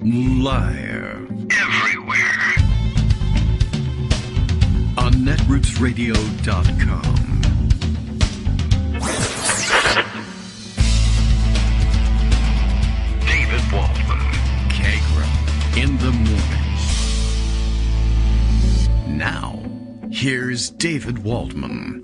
Live. Everywhere. On netrootsradio.com. David Waldman. Kagro. In the morning. Now, here's David Waldman.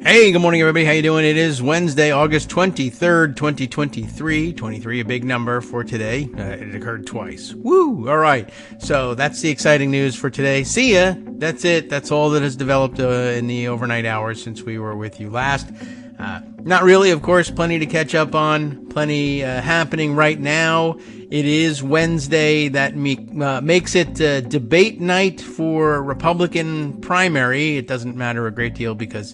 Hey, good morning, everybody. How you doing? It is Wednesday, August 23rd, 2023. 23, a big number for today. It occurred twice. Woo! All right. So that's the exciting news for today. See ya. That's it. That's all that has developed in the overnight hours since we were with you last. Not really, of course. Plenty to catch up on. Plenty happening right now. It is Wednesday. That makes it debate night for Republican primary. It doesn't matter a great deal because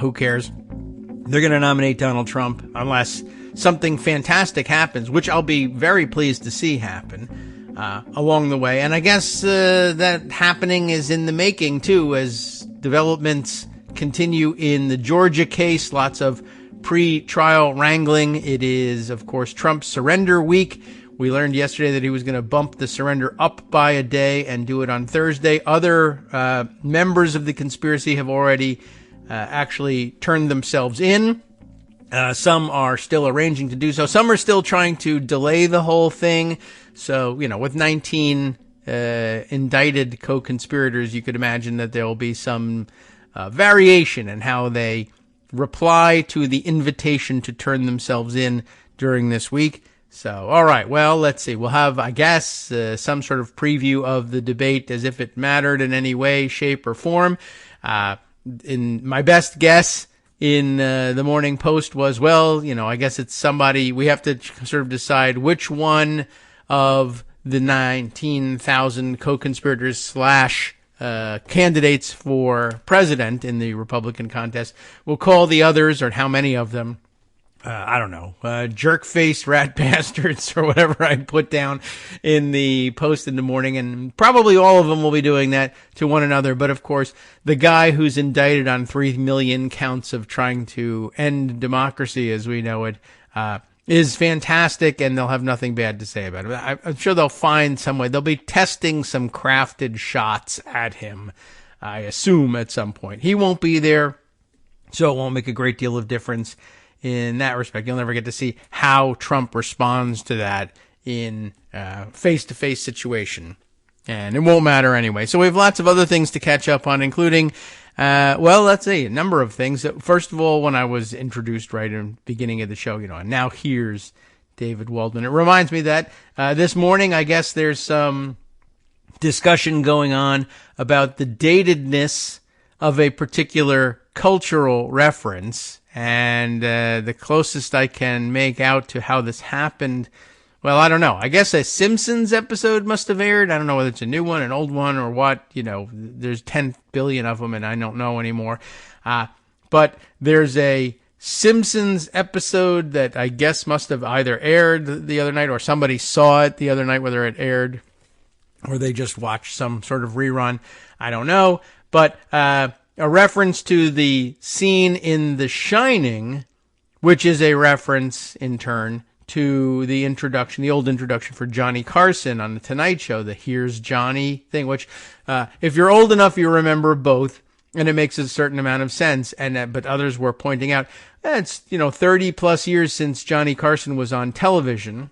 who cares? They're going to nominate Donald Trump unless something fantastic happens, which I'll be very pleased to see happen along the way. And I guess that happening is in the making, too, as developments continue in the Georgia case. Lots of pre-trial wrangling. It is, of course, Trump's surrender week. We learned yesterday that he was going to bump the surrender up by a day and do it on Thursday. Other members of the conspiracy have already actually turned themselves in. Some are still arranging to do so. Some are still trying to delay the whole thing. So, with 19 indicted co-conspirators, you could imagine that there will be some variation in how they reply to the invitation to turn themselves in during this week. So, all right, well, let's see. We'll have, I guess, some sort of preview of the debate as if it mattered in any way, shape, or form. In my best guess in the Morning Post was, I guess it's somebody, we have to sort of decide which one of the 19,000 co-conspirators / candidates for president in the Republican contest. We'll call the others, or how many of them, I don't know, jerk-faced rat bastards or whatever I put down in the Post in the morning. And probably all of them will be doing that to one another. But, of course, the guy who's indicted on 3 million counts of trying to end democracy as we know it is fantastic, and they'll have nothing bad to say about it. I'm sure they'll find some way. They'll be testing some crafted shots at him, I assume, at some point. He won't be there, so it won't make a great deal of difference in that respect. You'll never get to see how Trump responds to that in face-to-face situation. And it won't matter anyway. So we have lots of other things to catch up on, including, let's see, a number of things. First of all, when I was introduced right in the beginning of the show, and now here's David Waldman. It reminds me that this morning, I guess there's some discussion going on about the datedness of a particular cultural reference. And the closest I can make out to how this happened, well, I don't know. I guess a Simpsons episode must have aired. I don't know whether it's a new one, an old one, or what. There's 10 billion of them, and I don't know anymore. But there's a Simpsons episode that I guess must have either aired the other night, or somebody saw it the other night, whether it aired or they just watched some sort of rerun. I don't know. But a reference to the scene in The Shining, which is a reference, in turn, to the old introduction for Johnny Carson on The Tonight Show, the Here's Johnny thing, which, if you're old enough, you remember both, and it makes a certain amount of sense, but others were pointing out, it's, 30 plus years since Johnny Carson was on television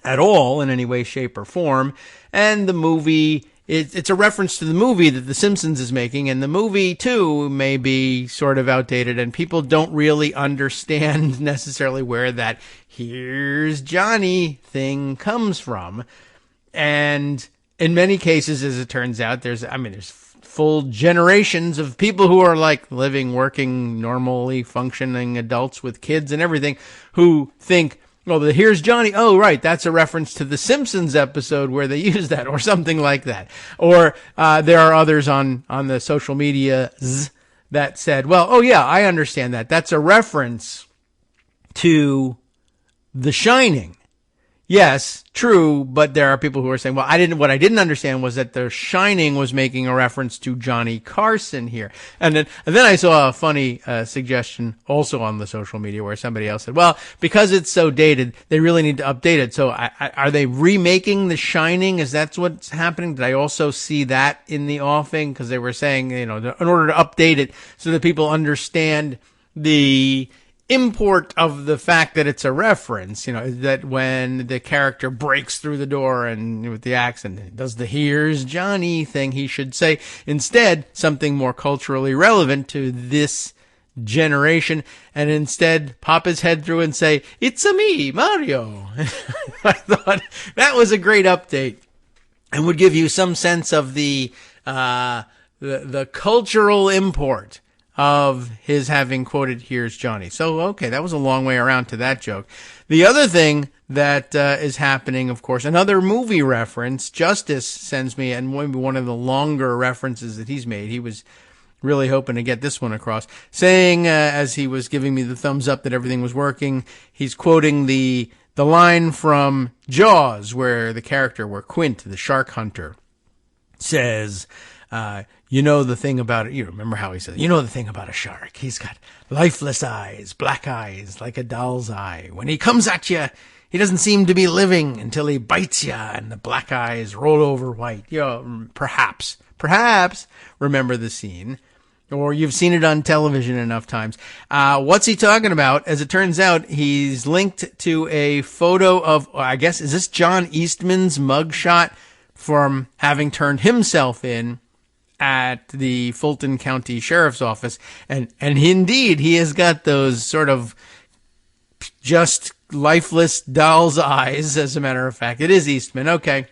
at all, in any way, shape, or form, and the movie, it's a reference to the movie that The Simpsons is making, and the movie, too, may be sort of outdated, and people don't really understand necessarily where that Here's Johnny thing comes from. And in many cases, as it turns out, there's full generations of people who are like living, working, normally functioning adults with kids and everything who think, the Here's Johnny. Oh, right. That's a reference to the Simpsons episode where they use that, or something like that. Or there are others on the social media that said, I understand that. That's a reference to The Shining. Yes, true, but there are people who are saying, well, what I didn't understand was that The Shining was making a reference to Johnny Carson here. And then I saw a funny suggestion also on the social media where somebody else said, well, because it's so dated, they really need to update it. So are they remaking The Shining? Is that what's happening? Did I also see that in the offing? Because they were saying, in order to update it so that people understand the import of the fact that it's a reference, that when the character breaks through the door and with the accent does the "here's Johnny" thing, he should say instead something more culturally relevant to this generation, and instead pop his head through and say, "It's a me, Mario." I thought that was a great update and would give you some sense of the cultural import of his having quoted "Here's Johnny." So, okay, that was a long way around to that joke. The other thing that is happening, of course, another movie reference. Justice sends me, and maybe one of the longer references that he's made. He was really hoping to get this one across, saying, as he was giving me the thumbs up that everything was working, he's quoting the line from Jaws where Quint, the shark hunter, says, the thing about it, you remember how he said, the thing about a shark, he's got lifeless eyes, black eyes, like a doll's eye. When he comes at you, he doesn't seem to be living until he bites you and the black eyes roll over white. Perhaps remember the scene, or you've seen it on television enough times. What's he talking about? As it turns out, he's linked to a photo of, I guess, is this John Eastman's mugshot from having turned himself in at the Fulton County Sheriff's Office. And indeed, he has got those sort of just lifeless doll's eyes, as a matter of fact. It is Eastman. Okay.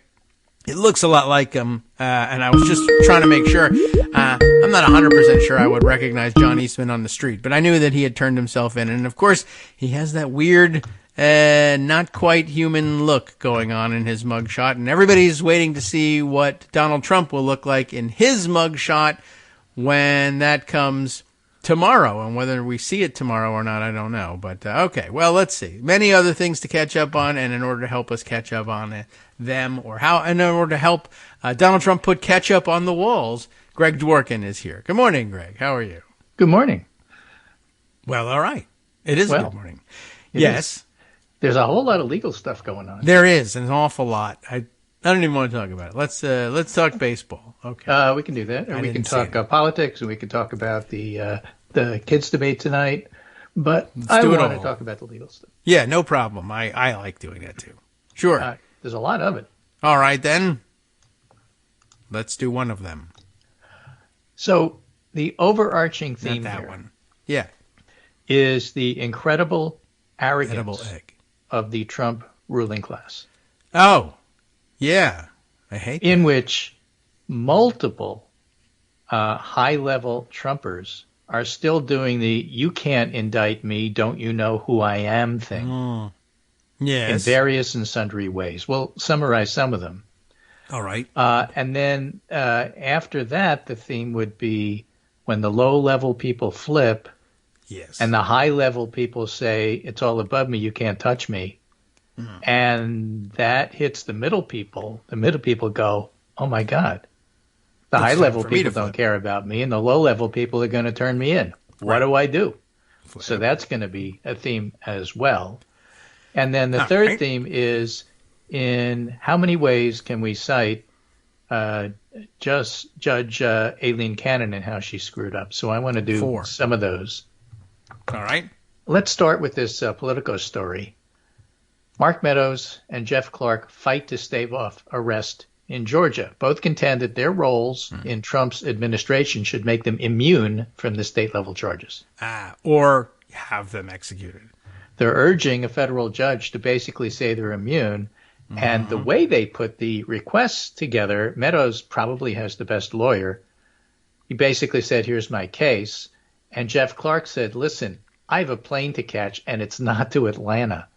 It looks a lot like him. And I was just trying to make sure. I'm not 100% sure I would recognize John Eastman on the street, but I knew that he had turned himself in. And of course, he has that weird, not quite human look going on in his mugshot, and everybody's waiting to see what Donald Trump will look like in his mugshot when that comes tomorrow. And whether we see it tomorrow or not, I don't know. But okay, well, let's see. Many other things to catch up on, and in order to help us catch up on them, and in order to help Donald Trump put ketchup on the walls, Greg Dworkin is here. Good morning, Greg. How are you? Good morning. Well, all right. It is good morning. Yes. There's a whole lot of legal stuff going on. There is an awful lot. I don't even want to talk about it. Let's talk baseball. Okay. We can do that, or we can talk politics, and we can talk about the kids debate tonight. But I want to talk about the legal stuff. Yeah, no problem. I like doing that too. Sure. There's a lot of it. All right, then. Let's do one of them. So the overarching theme is the incredible arrogance of the Trump ruling class. Oh, yeah. I hate that. In which multiple high-level Trumpers are still doing the "you can't indict me, don't you know who I am" thing. Yes. In various and sundry ways. We'll summarize some of them. All right. And then after that, the theme would be when the low-level people flip, yes, and the high-level people say, "It's all above me, you can't touch me." And that hits the middle people. The middle people go, "Oh, my God. The high-level people don't care about me, and the low-level people are going to turn me in. What do I do?" So that's going to be a theme as well. And then the third theme is, in how many ways can we cite Judge Aileen Cannon and how she screwed up? So I want to do some of those. All right. Let's start with this Politico story. Mark Meadows and Jeff Clark fight to stave off arrest in Georgia. Both contend that their roles in Trump's administration should make them immune from the state-level charges. Or have them executed. They're urging a federal judge to basically say they're immune. And the way they put the requests together, Meadows probably has the best lawyer. He basically said, "Here's my case." And Jeff Clark said, "Listen, I have a plane to catch, and it's not to Atlanta.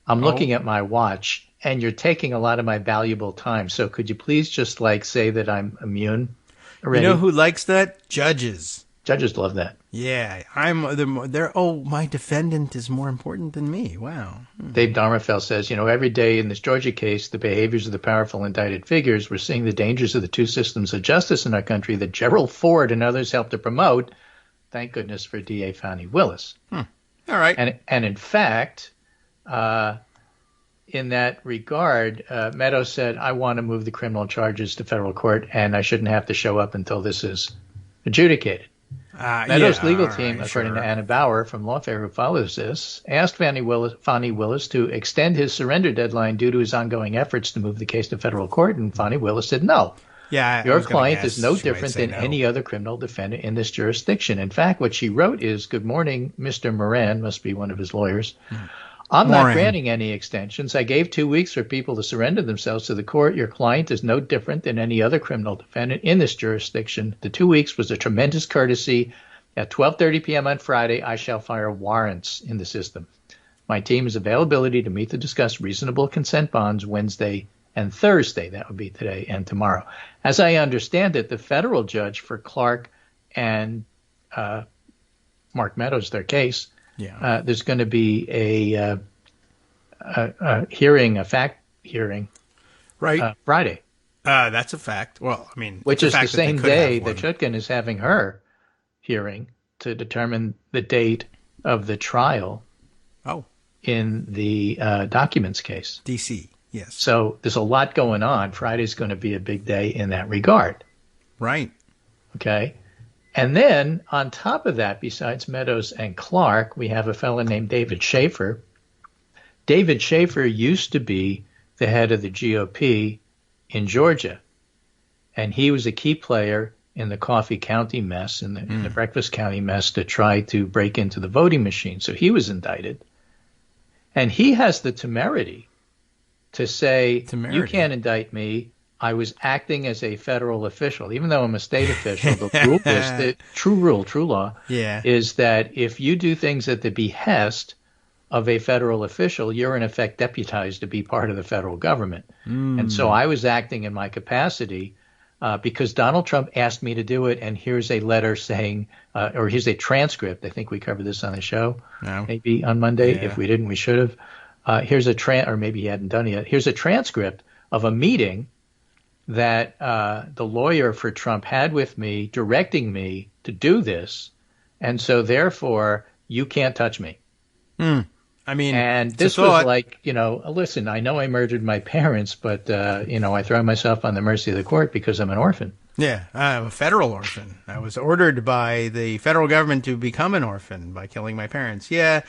I'm looking at my watch, and you're taking a lot of my valuable time. So could you please just say that I'm immune already?" You know who likes that? Judges. Judges love that. Yeah, my defendant is more important than me. Wow. Dave Darmerfeld says, every day in this Georgia case, the behaviors of the powerful indicted figures, we're seeing the dangers of the two systems of justice in our country that Gerald Ford and others helped to promote. Thank goodness for DA Fani Willis. All right. And in fact, in that regard, Meadow said, I want to move the criminal charges to federal court, and I shouldn't have to show up until this is adjudicated. Meadow's legal team, according to Anna Bauer from Lawfare, who follows this, asked Fani Willis to extend his surrender deadline due to his ongoing efforts to move the case to federal court, and Fani Willis said no. Yeah, your client is no different than any other criminal defendant in this jurisdiction. In fact, what she wrote is, good morning, Mr. Moran, must be one of his lawyers. I'm not granting any extensions. I gave 2 weeks for people to surrender themselves to the court. Your client is no different than any other criminal defendant in this jurisdiction. The 2 weeks was a tremendous courtesy. At 12:30 p.m. on Friday, I shall fire warrants in the system. My team is availability to meet to discuss reasonable consent bonds Wednesday and Thursday. That would be today and tomorrow. As I understand it, the federal judge for Clark and Mark Meadows, their case, there's going to be a hearing, a fact hearing, right? Friday. That's a fact. Well, I mean, which is the same day that Chutkan is having her hearing to determine the date of the trial. Oh, in the documents case, D.C. Yes. So there's a lot going on. Friday's going to be a big day in that regard. Right. Okay. And then on top of that, besides Meadows and Clark, we have a fellow named David Schaefer. David Schaefer used to be the head of the GOP in Georgia, and he was a key player in the Coffee County mess, in the Breakfast County mess, to try to break into the voting machine. So he was indicted. And he has the temerity to say, you can't indict me. I was acting as a federal official, even though I'm a state official. The rule is the true law is that if you do things at the behest of a federal official, you're in effect deputized to be part of the federal government. And so I was acting in my capacity because Donald Trump asked me to do it. And here's a letter saying, or here's a transcript. I think we covered this on the show, maybe on Monday. If we didn't, we should have. Here's a or maybe he hadn't done it yet. Here's a transcript of a meeting that the lawyer for Trump had with me, directing me to do this, and so therefore you can't touch me. I mean, and this was like, listen, I know I murdered my parents, but I throw myself on the mercy of the court because I'm an orphan. Yeah, I'm a federal orphan. I was ordered by the federal government to become an orphan by killing my parents. Yeah.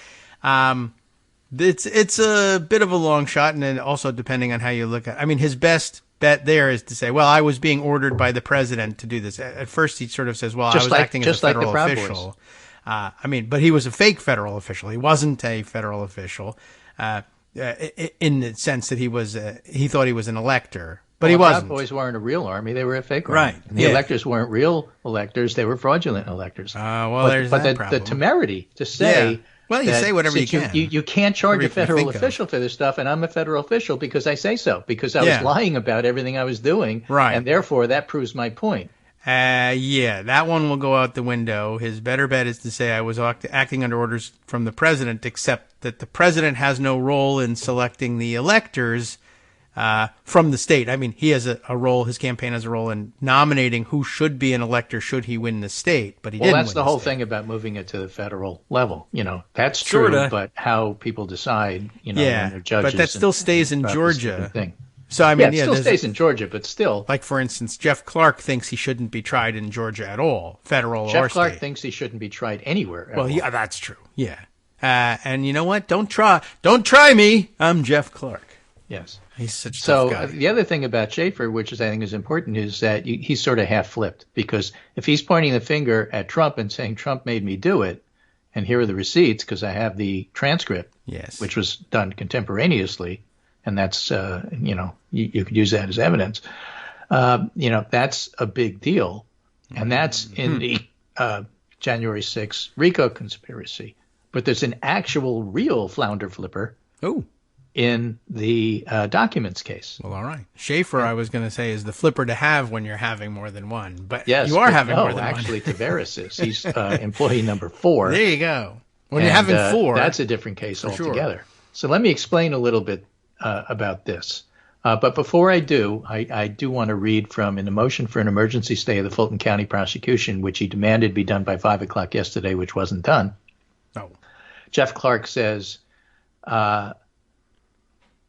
It's a bit of a long shot, and then also depending on how you look at it. I mean, his best bet there is to say, well, I was being ordered by the president to do this. At first he sort of says, well, I was acting as a federal official. But he was a fake federal official. He wasn't a federal official in the sense that he thought he was an elector. But he wasn't. Proud Boys weren't a real army; they were a fake army. Right. And the electors weren't real electors; they were fraudulent electors. The temerity to say, well, you say whatever you can. You can't charge a federal official for this stuff, and I'm a federal official because I say so, because I was lying about everything I was doing, right? And therefore that proves my point. That one will go out the window. His better bet is to say I was acting under orders from the president, except that the president has no role in selecting the electors from the state. I mean, he has a role, his campaign has a role in nominating who should be an elector should he win the state, but he didn't win. Well, that's the whole thing about moving it to the federal level. That's true, but how people decide, when they're judges. But that still stays in Georgia. Thing. So, I mean, it still stays in Georgia, but still. Like, for instance, Jeff Clark thinks he shouldn't be tried in Georgia at all, federal or state. Jeff Clark thinks he shouldn't be tried anywhere. Well, yeah, that's true. Yeah. And you know what? Don't try me. I'm Jeff Clark. Yes. He's such a tough guy. The other thing about Schaefer, which I think is important, is that he's sort of half flipped, because if he's pointing the finger at Trump and saying Trump made me do it, and here are the receipts because I have the transcript, which was done contemporaneously, and that's you could use that as evidence. That's a big deal, and that's in the January 6th RICO conspiracy. But there's an actual real flounder flipper. Oh. in the documents case. Well, all right. Schaefer, I was going to say, is the flipper to have when you're having more than one. But yes, you are having more than one. No, actually, one. Tavares is. He's employee number 4. There you go. When you're having 4. That's a different case altogether. Sure. So let me explain a little bit about this. But before I do, I do want to read from a motion for an emergency stay of the Fulton County prosecution, which he demanded be done by 5 o'clock yesterday, which wasn't done. Oh. Jeff Clark says,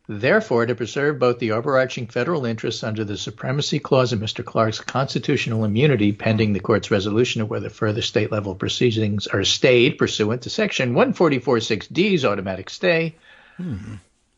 therefore, to preserve both the overarching federal interests under the supremacy clause of Mr. Clark's constitutional immunity pending the court's resolution of whether further state-level proceedings are stayed pursuant to Section 144.6D's automatic stay,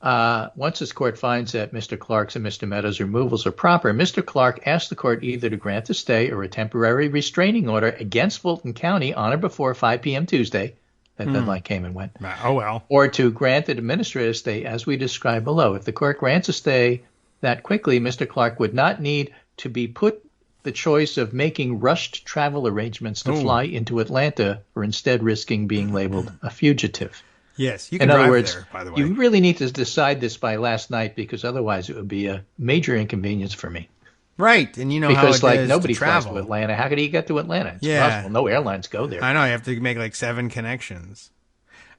once this court finds that Mr. Clark's and Mr. Meadow's removals are proper, Mr. Clark asked the court either to grant a stay or a temporary restraining order against Fulton County on or before 5 p.m. Tuesday. That deadline came and went. Oh, well. Or to grant an administrative stay as we describe below. If the court grants a stay that quickly, Mr. Clark would not need to be put the choice of making rushed travel arrangements to fly into Atlanta or instead risking being labeled a fugitive. Yes, you can drive drive words, there, by the way. You really need to decide this by last night because otherwise it would be a major inconvenience for me. Right, and you know because how it is nobody to flies travel to Atlanta. How could he get to Atlanta? It's impossible. No airlines go there. I know, you have to make like 7 connections.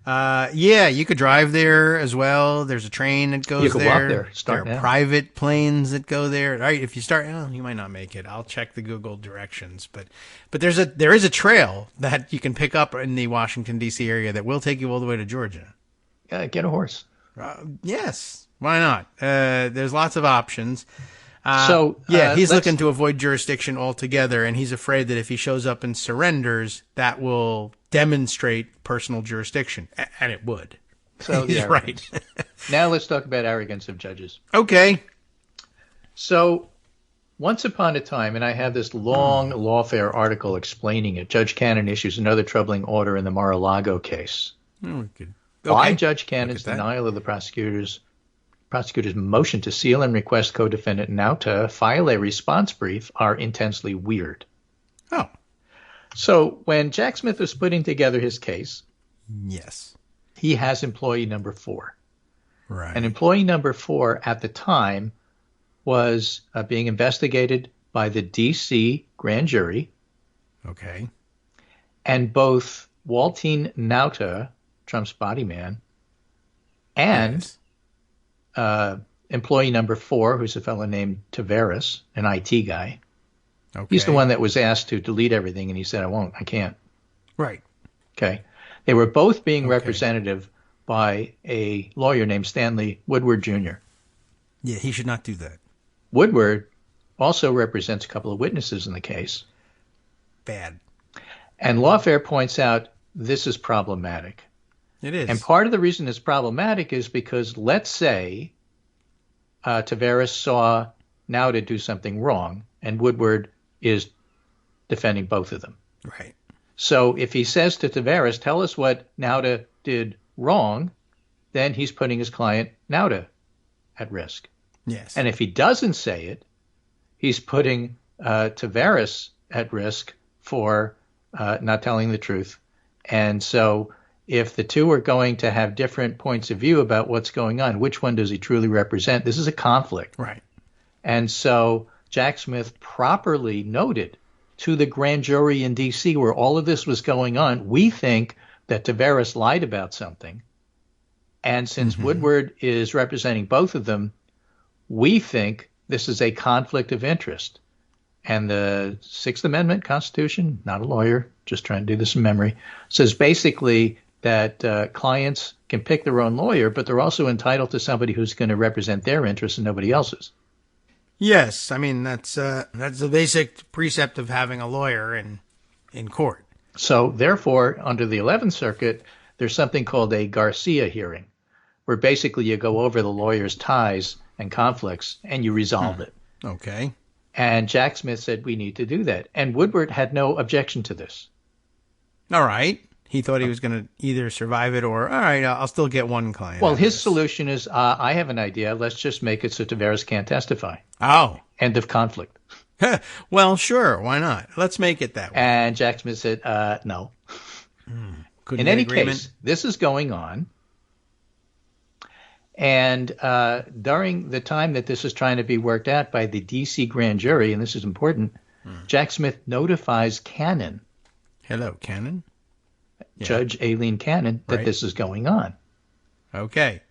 Yeah, you could drive there as well. There's a train that goes there. You could walk there. Start there are now. private planes that go there. All right, if you start, you might not make it. I'll check the Google directions, but there is a trail that you can pick up in the Washington D.C. area that will take you all the way to Georgia. Get a horse. Yes, why not? There's lots of options. He's looking to avoid jurisdiction altogether, and he's afraid that if he shows up and surrenders, that will demonstrate personal jurisdiction, and it would. So he's right. Now let's talk about arrogance of judges. Okay. So once upon a time, and I have this long lawfare article explaining it, Judge Cannon issues another troubling order in the Mar-a-Lago case. Why Judge Cannon's denial of the prosecutor's motion to seal and request co-defendant Nauta file a response brief are intensely weird. Oh. So when Jack Smith was putting together his case, yes, he has employee number 4. Right. And employee number 4 at the time was being investigated by the D.C. grand jury. Okay. And both Waltine Nauta, Trump's body man, and employee number 4, who's a fellow named Tavares, an IT guy. Okay. He's the one that was asked to delete everything, and he said, I can't. Right. Okay. They were both being represented by a lawyer named Stanley Woodward Jr. Yeah, he should not do that. Woodward also represents a couple of witnesses in the case. Bad. And lawfare points out this is problematic. It is. And part of the reason it's problematic is because let's say Tavares saw Nauta do something wrong, and Woodward is defending both of them. Right. So if he says to Tavares, tell us what Nauta did wrong, then he's putting his client Nauta at risk. Yes. And if he doesn't say it, he's putting Tavares at risk for not telling the truth. And so if the two are going to have different points of view about what's going on, which one does he truly represent? This is a conflict. Right. And so Jack Smith properly noted to the grand jury in D.C. where all of this was going on, we think that Tavares lied about something. And since Woodward is representing both of them, we think this is a conflict of interest. And the Sixth Amendment Constitution, not a lawyer, just trying to do this from memory, says basically that clients can pick their own lawyer, but they're also entitled to somebody who's going to represent their interests and nobody else's. Yes, I mean, that's the basic precept of having a lawyer in court. So, therefore, under the 11th Circuit, there's something called a Garcia hearing, where basically you go over the lawyer's ties and conflicts and you resolve it. Okay. And Jack Smith said we need to do that. And Woodward had no objection to this. All right. He thought he was going to either survive it or, all right, I'll still get one client. Well, his solution is, I have an idea. Let's just make it so Tavares can't testify. Oh. End of conflict. Well, sure. Why not? Let's make it that way. And Jack Smith said, no. In any case, this is going on. And during the time that this is trying to be worked out by the D.C. grand jury, and this is important, Jack Smith notifies Cannon. Hello, Cannon. Yeah. Judge Aileen Cannon, that this is going on. Okay.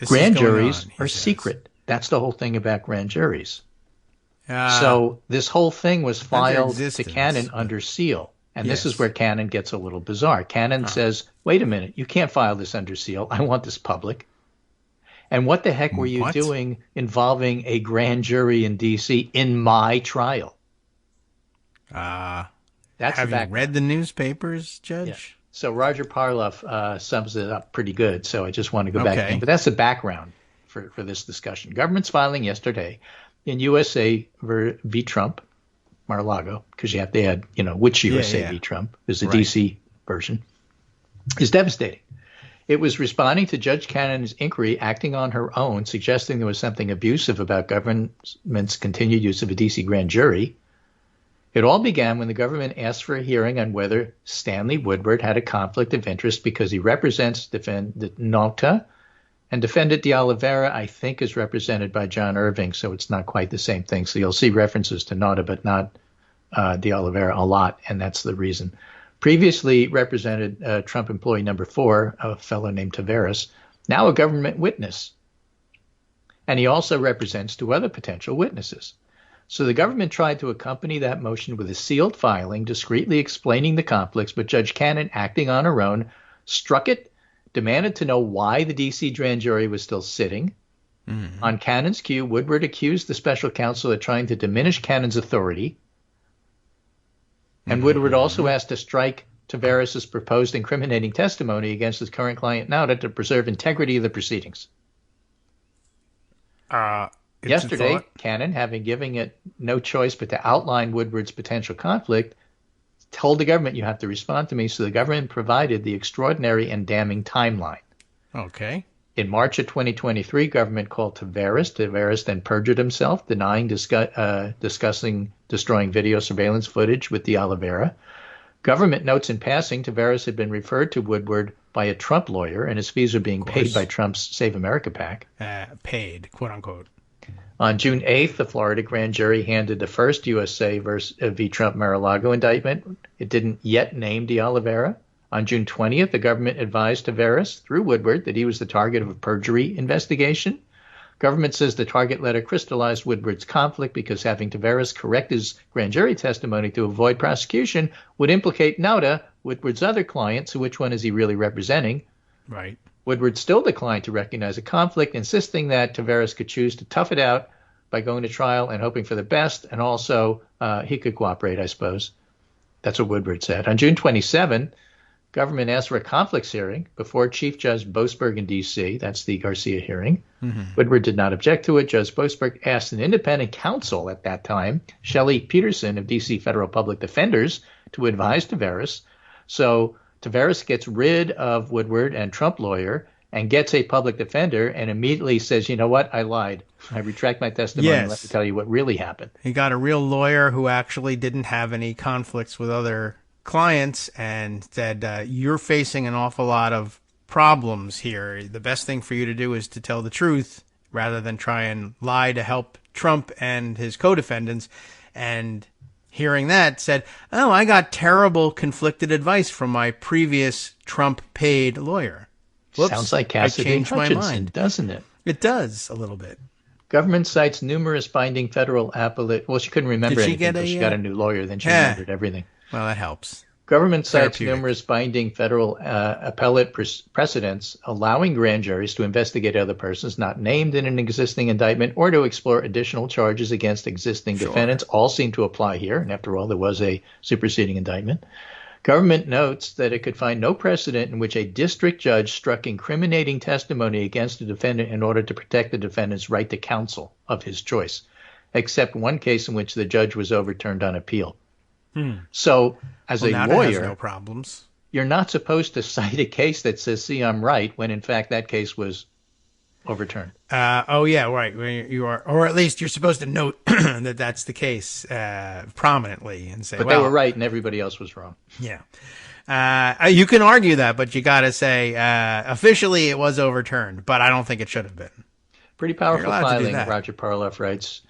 Grand juries are secret. That's the whole thing about grand juries. So this whole thing was filed to Cannon under seal. And this is where Cannon gets a little bizarre. Cannon says, wait a minute, you can't file this under seal. I want this public. And what the heck were you doing involving a grand jury in D.C. in my trial? That's have you read the newspapers, Judge? Yeah. So Roger Parloff sums it up pretty good, so I just want to go back in. But that's the background for this discussion. Government's filing yesterday in USA v. Trump, Mar-a-Lago, because you have to add, which USA v. Trump. There's a D.C. version, is devastating. It was responding to Judge Cannon's inquiry, acting on her own, suggesting there was something abusive about government's continued use of a D.C. grand jury. It all began when the government asked for a hearing on whether Stanley Woodward had a conflict of interest because he represents defendant Nauta, and defendant De Oliveira, I think, is represented by John Irving, so it's not quite the same thing. So you'll see references to Nauta, but not De Oliveira a lot, and that's the reason. Previously represented Trump employee number 4, a fellow named Taveras, now a government witness. And he also represents 2 other potential witnesses. So the government tried to accompany that motion with a sealed filing, discreetly explaining the conflicts, but Judge Cannon, acting on her own, struck it, demanded to know why the D.C. grand jury was still sitting. Mm-hmm. On Cannon's cue, Woodward accused the special counsel of trying to diminish Cannon's authority. And Woodward also asked to strike Taveras' proposed incriminating testimony against his current client Nauta to preserve integrity of the proceedings. Yesterday, Cannon, having given it no choice but to outline Woodward's potential conflict, told the government, you have to respond to me. So the government provided the extraordinary and damning timeline. Okay. In March of 2023, government called Taveras. Taveras then perjured himself, denying discussing destroying video surveillance footage with De Oliveira. Government notes in passing, Taveras had been referred to Woodward by a Trump lawyer, and his fees are being paid by Trump's Save America PAC. Paid, quote unquote. On June 8th, the Florida grand jury handed the first USA v. Trump Mar-a-Lago indictment. It didn't yet name De Oliveira. On June 20th, the government advised Taveras through Woodward that he was the target of a perjury investigation. Government says the target letter crystallized Woodward's conflict because having Taveras correct his grand jury testimony to avoid prosecution would implicate Nauta, Woodward's other client, so which one is he really representing? Right. Woodward still declined to recognize a conflict, insisting that Taveras could choose to tough it out by going to trial and hoping for the best, and also he could cooperate, I suppose. That's what Woodward said. On June 27, government asked for a conflicts hearing before Chief Judge Boasberg in D.C. That's the Garcia hearing. Mm-hmm. Woodward did not object to it. Judge Boasberg asked an independent counsel at that time, Shelley Peterson of D.C. Federal Public Defenders, to advise Taveras. So Taveras gets rid of Woodward and Trump lawyer and gets a public defender and immediately says, you know what, I lied. I retract my testimony and let me tell you what really happened. He got a real lawyer who actually didn't have any conflicts with other clients and said, you're facing an awful lot of problems here. The best thing for you to do is to tell the truth rather than try and lie to help Trump and his co-defendants. And hearing that said, oh, I got terrible conflicted advice from my previous Trump-paid lawyer. Whoops, sounds like Cassidy Hutchinson, doesn't it? It does, a little bit. Government cites numerous binding federal appellate. Well, she couldn't remember anything until she got a new lawyer. Then she remembered everything. Well, that helps. Government cites numerous binding federal appellate precedents allowing grand juries to investigate other persons not named in an existing indictment or to explore additional charges against existing defendants. All seem to apply here. And after all, there was a superseding indictment. Government notes that it could find no precedent in which a district judge struck incriminating testimony against a defendant in order to protect the defendant's right to counsel of his choice, except one case in which the judge was overturned on appeal. So, as a lawyer, no problems. You're not supposed to cite a case that says, see, I'm right, when in fact that case was overturned. Oh, yeah, right. You are, or at least you're supposed to note that that's the case prominently and say, but they were right and everybody else was wrong. Yeah. You can argue that, but you got to say officially it was overturned, but I don't think it should have been. Pretty powerful filing, Roger Parloff writes.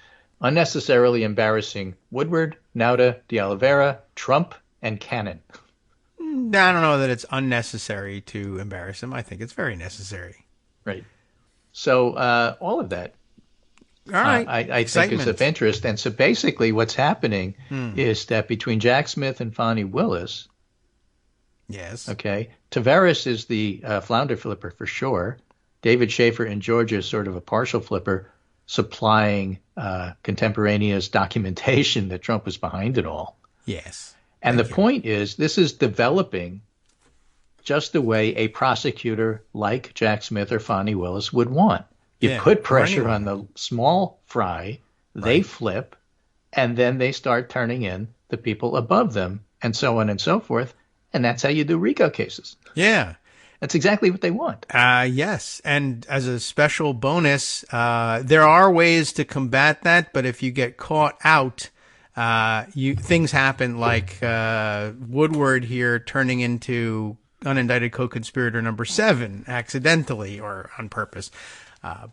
Unnecessarily embarrassing Woodward, Nauta, De Oliveira, Trump, and Cannon. I don't know that it's unnecessary to embarrass him. I think it's very necessary. Right. So all of that, all right, I think is of interest. And so basically what's happening is that between Jack Smith and Fonnie Willis, yes, okay, Tavares is the flounder flipper for sure. David Schaefer in Georgia is sort of a partial flipper, supplying contemporaneous documentation that Trump was behind it all. Yes. And the point is, this is developing just the way a prosecutor like Jack Smith or Fonnie Willis would want. You put pressure on the small fry, they flip, and then they start turning in the people above them, and so on and so forth. And that's how you do RICO cases. Yeah. That's exactly what they want. Yes. And as a special bonus, there are ways to combat that, but if you get caught out, things happen like Woodward here turning into unindicted co-conspirator number 7 accidentally or on purpose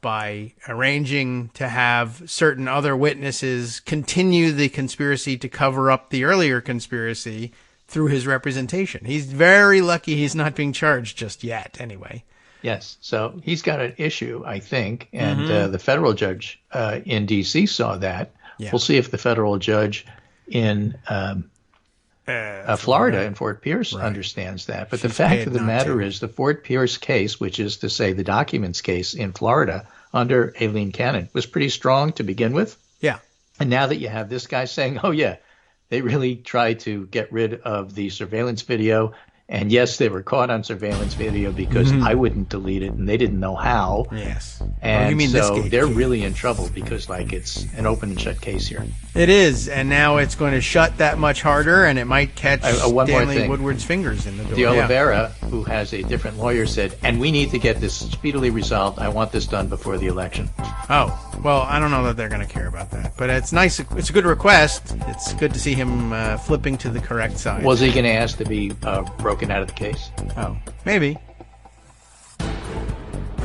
by arranging to have certain other witnesses continue the conspiracy to cover up the earlier conspiracy through his representation. He's very lucky he's not being charged just yet anyway. Yes. So he's got an issue, I think, and the federal judge in D.C. saw that. Yeah. We'll see if the federal judge in Florida, in Fort Pierce, understands that. But the fact of the matter is the Fort Pierce case, which is to say the documents case in Florida under Aileen Cannon, was pretty strong to begin with. Yeah. And now that you have this guy saying, oh, yeah, they really tried to get rid of the surveillance video. And yes, they were caught on surveillance video because I wouldn't delete it, and they didn't know how. Yes. And you mean so they're really in trouble because, like, it's an open and shut case here. It is, and now it's going to shut that much harder, and it might catch Stanley Woodward's fingers in the door. De Oliveira, who has a different lawyer, said, and we need to get this speedily resolved. I want this done before the election. Oh, well, I don't know that they're going to care about that, but it's nice. It's a good request. It's good to see him flipping to the correct side. Was he going to ask to be broken out of the case? Oh, maybe.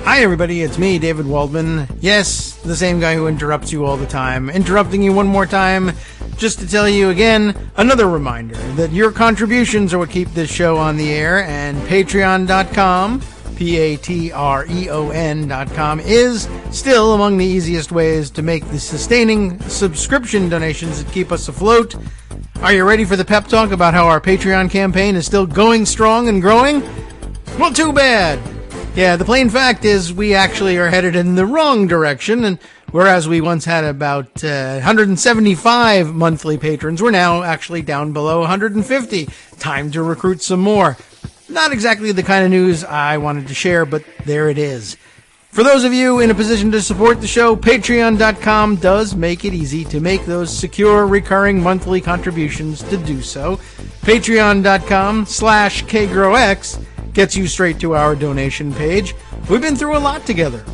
Hi, everybody. It's me, David Waldman. Yes, the same guy who interrupts you all the time. Interrupting you one more time just to tell you again, another reminder that your contributions are what keep this show on the air, and patreon.com, patreon.com, is still among the easiest ways to make the sustaining subscription donations that keep us afloat. Are you ready for the pep talk about how our Patreon campaign is still going strong and growing? Well, too bad. Yeah, the plain fact is we actually are headed in the wrong direction, and whereas we once had about 175 monthly patrons, we're now actually down below 150. Time to recruit some more. Not exactly the kind of news I wanted to share, but there it is. For those of you in a position to support the show, patreon.com does make it easy to make those secure, recurring monthly contributions to do so. Patreon.com/KagroX gets you straight to our donation page. We've been through a lot together.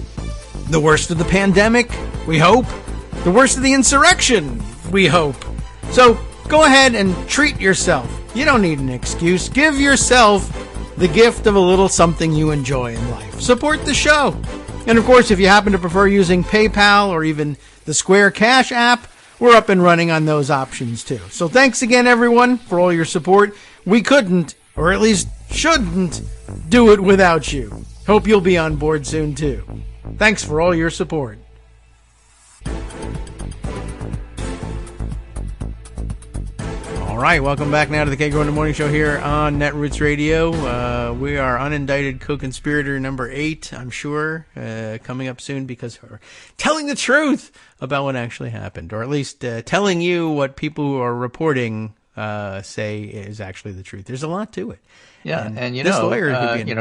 The worst of the pandemic, we hope. The worst of the insurrection, we hope. So go ahead and treat yourself. You don't need an excuse. Give yourself the gift of a little something you enjoy in life. Support the show. And of course, if you happen to prefer using PayPal or even the Square Cash app, we're up and running on those options too. So thanks again, everyone, for all your support. We couldn't, or at least shouldn't, do it without you. Hope you'll be on board soon too. Thanks for all your support. All right, welcome back now to the Kagro in the Morning Show here on Netroots Radio. We are unindicted co-conspirator number 8, I'm sure, coming up soon because we're telling the truth about what actually happened, or at least telling you what people who are reporting say is actually the truth. There's a lot to it. Yeah, and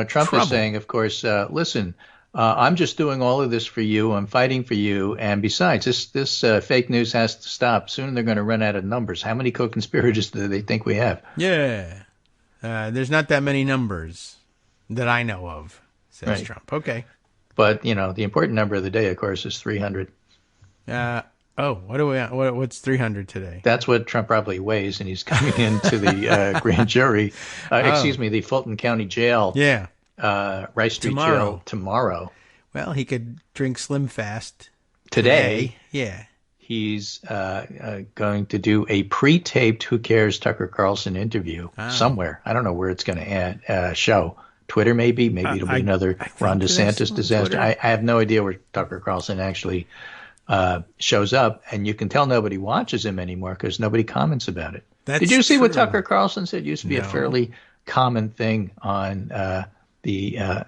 Trump is saying, of course, listen, I'm just doing all of this for you. I'm fighting for you. And besides, this fake news has to stop. Soon they're going to run out of numbers. How many co-conspirators do they think we have? Yeah. There's not that many numbers that I know of, says Trump. Okay. But, the important number of the day, of course, is 300. Oh, what's 300 today? That's what Trump probably weighs, and he's coming into the grand jury, the Fulton County Jail, Rice Street Jail tomorrow. Well, he could drink Slim Fast today. Yeah. He's going to do a pre-taped Who Cares Tucker Carlson interview somewhere. I don't know where it's going to show. Twitter, maybe it'll be another Ron DeSantis disaster. I have no idea where Tucker Carlson actually shows up, and you can tell nobody watches him anymore because nobody comments about it. Did you see what Tucker Carlson said? It used to be a fairly common thing on the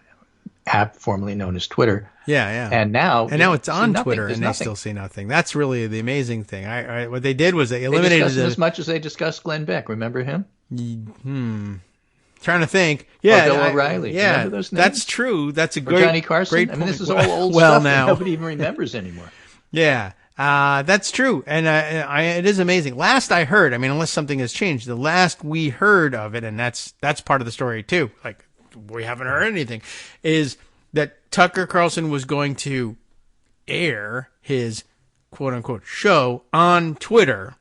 app formerly known as Twitter. Yeah. And now it's on Twitter, and they still see nothing. That's really the amazing thing. What they did was they eliminated as much as they discussed Glenn Beck. Remember him? Trying to think. Yeah, Bill O'Reilly. Yeah, remember those names? That's true. That's a great Johnny Carson. Great point. This is all old stuff that nobody even remembers anymore. Yeah, that's true, and it is amazing. Last I heard, unless something has changed, the last we heard of it, and that's part of the story too. Like, we haven't heard anything, is that Tucker Carlson was going to air his quote unquote show on Twitter.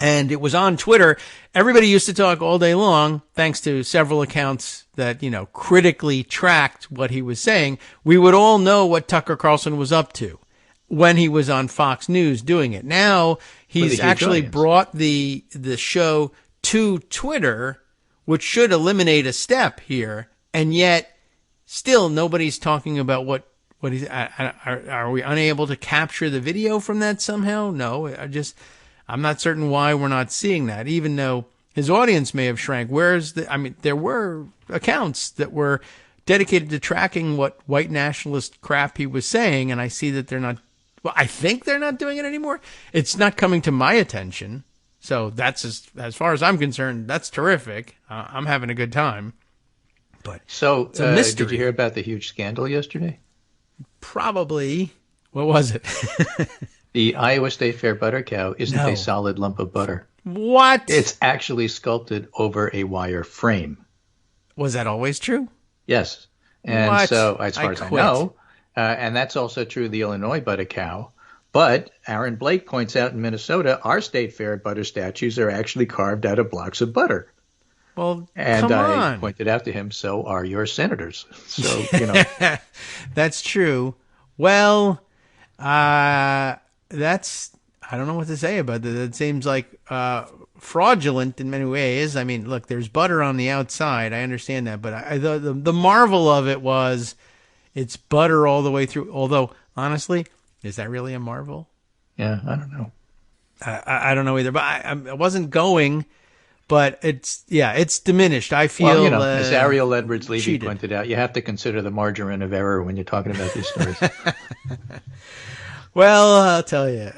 And it was on Twitter. Everybody used to talk all day long, thanks to several accounts that, critically tracked what he was saying. We would all know what Tucker Carlson was up to when he was on Fox News doing it. Now he's actually brought the show to Twitter, which should eliminate a step here. And yet still nobody's talking about what he's, are we unable to capture the video from that somehow? No, I'm not certain why we're not seeing that, even though his audience may have shrank. There were accounts that were dedicated to tracking what white nationalist crap he was saying, and I see that they're not. Well, I think they're not doing it anymore. It's not coming to my attention, so that's as far as I'm concerned. That's terrific. I'm having a good time. But so, it's a mystery. Did you hear about the huge scandal yesterday? Probably. What was it? The Iowa State Fair butter cow isn't a solid lump of butter. What? It's actually sculpted over a wire frame. Was that always true? Yes. And so, as far as I know, and that's also true of the Illinois butter cow. But Aaron Blake points out in Minnesota, our State Fair butter statues are actually carved out of blocks of butter. Well, and come on. I pointed out to him, so are your senators. So, That's true. Well, I don't know what to say about that. It seems like fraudulent in many ways. Look, there's butter on the outside. I understand that. But the marvel of it was it's butter all the way through. Although, honestly, is that really a marvel? Yeah, I don't know. I don't know either. But I wasn't going. But it's diminished. I feel as Ariel Edwards-Levy pointed out, you have to consider the margarine of error when you're talking about these stories. Well, I'll tell you.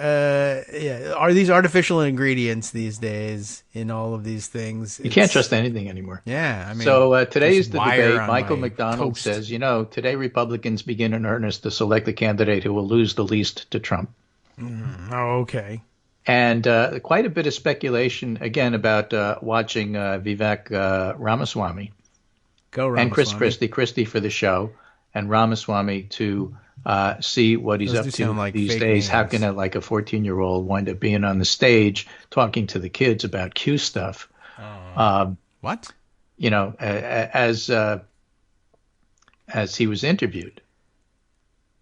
Are these artificial ingredients these days in all of these things? You can't trust anything anymore. Yeah, so today is the debate. Michael McDonald says, today Republicans begin in earnest to select the candidate who will lose the least to Trump. Okay. And quite a bit of speculation, again, about watching Vivek Ramaswamy. Ramaswamy. And Chris Christie for the show, and Ramaswamy to see what he's up to these days. Names. How can a 14-year-old wind up being on the stage talking to the kids about Q stuff? What? As he was interviewed.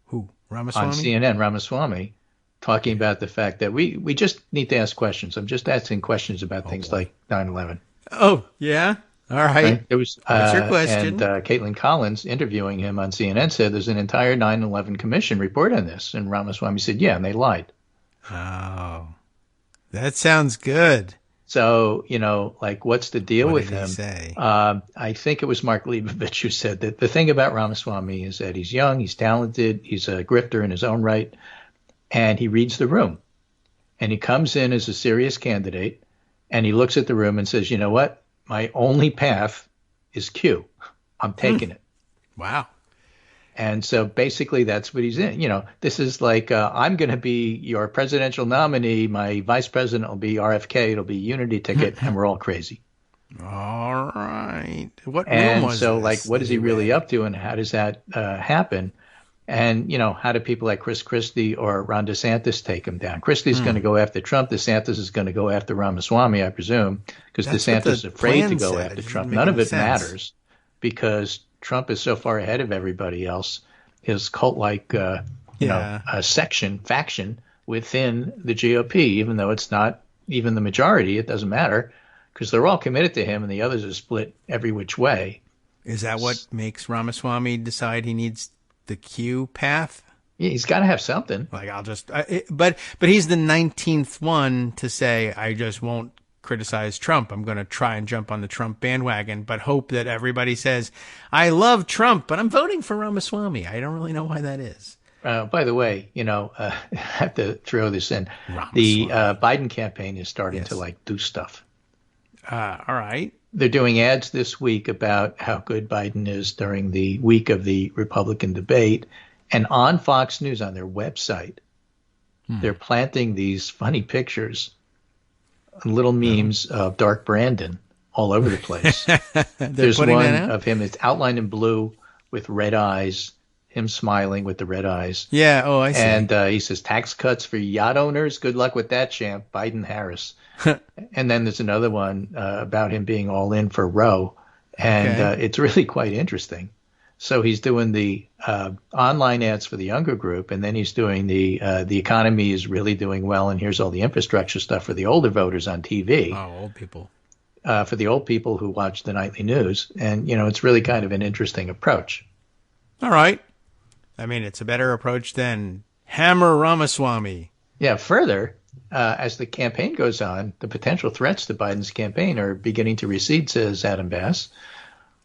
Who? Ramaswamy? On CNN, Ramaswamy, talking about the fact that we just need to ask questions. I'm just asking questions about things like 9/11. Oh, yeah? All right. It was, what's your question? And Caitlin Collins interviewing him on CNN said there's an entire 9/11 commission report on this. And Ramaswamy said, yeah, and they lied. Oh, that sounds good. So, what's the deal with him? What did he say? I think it was Mark Leibovich who said that the thing about Ramaswamy is that he's young, he's talented, he's a grifter in his own right, and he reads the room. And he comes in as a serious candidate, and he looks at the room and says, you know what? My only path is Q. I'm taking it. Wow. And so basically that's what he's in. This is like, I'm going to be your presidential nominee. My vice president will be RFK. It'll be Unity ticket, and we're all crazy. All right. What room was so, this? what is he really up to, and how does that happen? And, how do people like Chris Christie or Ron DeSantis take him down? Christie's going to go after Trump. DeSantis is going to go after Ramaswamy, I presume, because DeSantis is afraid to go after Trump. None of it matters because Trump is so far ahead of everybody else. His cult-like, faction within the GOP, even though it's not even the majority, it doesn't matter because they're all committed to him and the others are split every which way. Is that what makes Ramaswamy decide he needs the Q path? Yeah, he's got to have something. Like but he's the 19th one to say, I just won't criticize Trump. I'm going to try and jump on the Trump bandwagon, but hope that everybody says, I love Trump, but I'm voting for Ramaswamy. I don't really know why that is. By the way, I have to throw this in. Ramaswamy. The Biden campaign is starting to do stuff. All right. They're doing ads this week about how good Biden is during the week of the Republican debate. And on Fox News, on their website, they're planting these funny pictures and little memes of Dark Brandon all over the place. There's one of him. It's outlined in blue with red eyes, him smiling with the red eyes. Yeah. Oh, I see. And he says, tax cuts for yacht owners. Good luck with that, champ. Biden Harris. And then there's another one about him being all in for Roe. And it's really quite interesting. So he's doing the online ads for the younger group, and then he's doing the economy is really doing well, and here's all the infrastructure stuff for the older voters on TV. Oh, old people. For the old people who watch the nightly news. And, it's really kind of an interesting approach. All right. I mean, it's a better approach than hammer Ramaswamy. Yeah, further, as the campaign goes on, the potential threats to Biden's campaign are beginning to recede, says Adam Bass.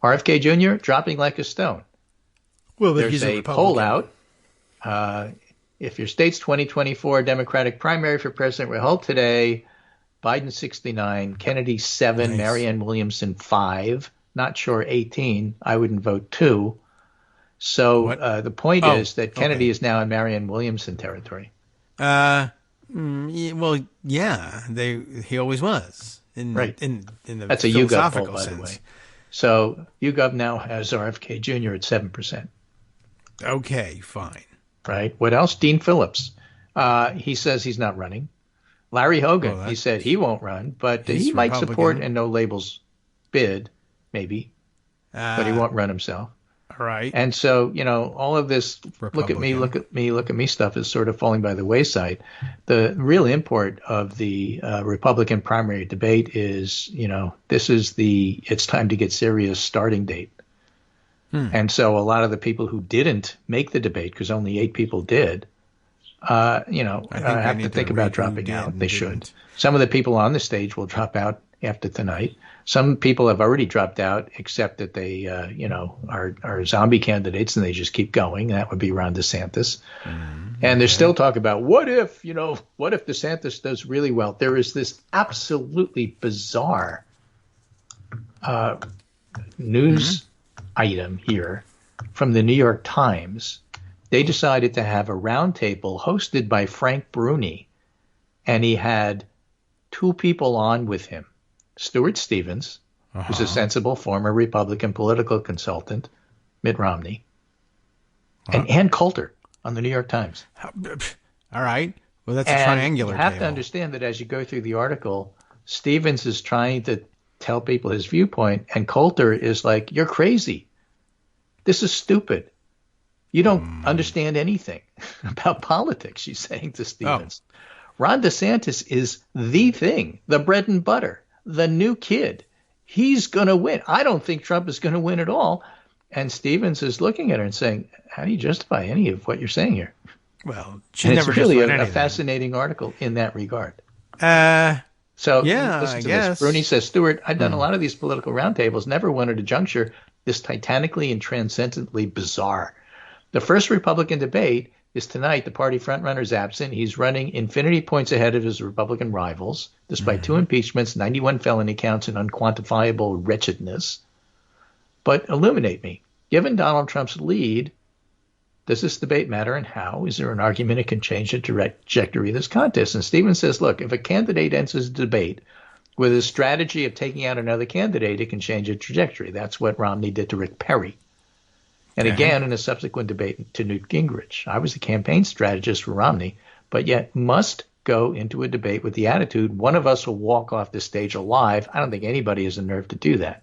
RFK Jr. dropping like a stone. Well, there's a poll out. If your state's 2024 Democratic primary for president were held today, Biden 69, Kennedy 7, nice. Marianne Williamson 5, not sure 18. I wouldn't vote 2. So the point is that Kennedy is now in Marianne Williamson territory. Well, yeah, he always was. In the That's a YouGov poll, sense. By the way. So YouGov now has RFK Jr. at 7%. Okay, fine. Right. What else? Dean Phillips. He says he's not running. Larry Hogan, he said he won't run, but he might support a no labels bid, maybe, but he won't run himself. All right. And so, all of this look at me stuff is sort of falling by the wayside. The real import of the Republican primary debate is, this is it's time to get serious starting date. And so a lot of the people who didn't make the debate, because only 8 people did, have to think about dropping out. They should. Some of the people on the stage will drop out after tonight. Some people have already dropped out, except that they, are zombie candidates and they just keep going. That would be Ron DeSantis. And there's still talk about what if DeSantis does really well. There is this absolutely bizarre news item here from the New York Times. They decided to have a roundtable hosted by Frank Bruni, and he had 2 people on with him. Stuart Stevens, who's a sensible former Republican political consultant, Mitt Romney, and Ann Coulter on the New York Times. All right. Well, that's a triangular table. You have table. to understand that as you go through the article, Stevens is trying to tell people his viewpoint, and Coulter is like, you're crazy. This is stupid. You don't understand anything about politics, she's saying to Stevens. Ron DeSantis is the thing, the bread and butter, the new kid. He's going to win. I don't think Trump is going to win at all. And Stevens is looking at her and saying, how do you justify any of what you're saying here? Well, she's never it's really a fascinating article in that regard. So listen to this. Bruni says, Stuart, I've done a lot of these political roundtables, never one at a juncture this titanically and transcendently bizarre. The first Republican debate is tonight. The party frontrunner is absent. He's running infinity points ahead of his Republican rivals, despite 2 impeachments, 91 felony counts, and unquantifiable wretchedness. But illuminate me. Given Donald Trump's lead, does this debate matter, and how? Is there an argument it can change the trajectory of this contest? And Stevens says, look, if a candidate enters a debate with a strategy of taking out another candidate, it can change the trajectory. That's what Romney did to Rick Perry. And again, in a subsequent debate to Newt Gingrich, I was the campaign strategist for Romney, but yet must go into a debate with the attitude, one of us will walk off the stage alive. I don't think anybody has the nerve to do that.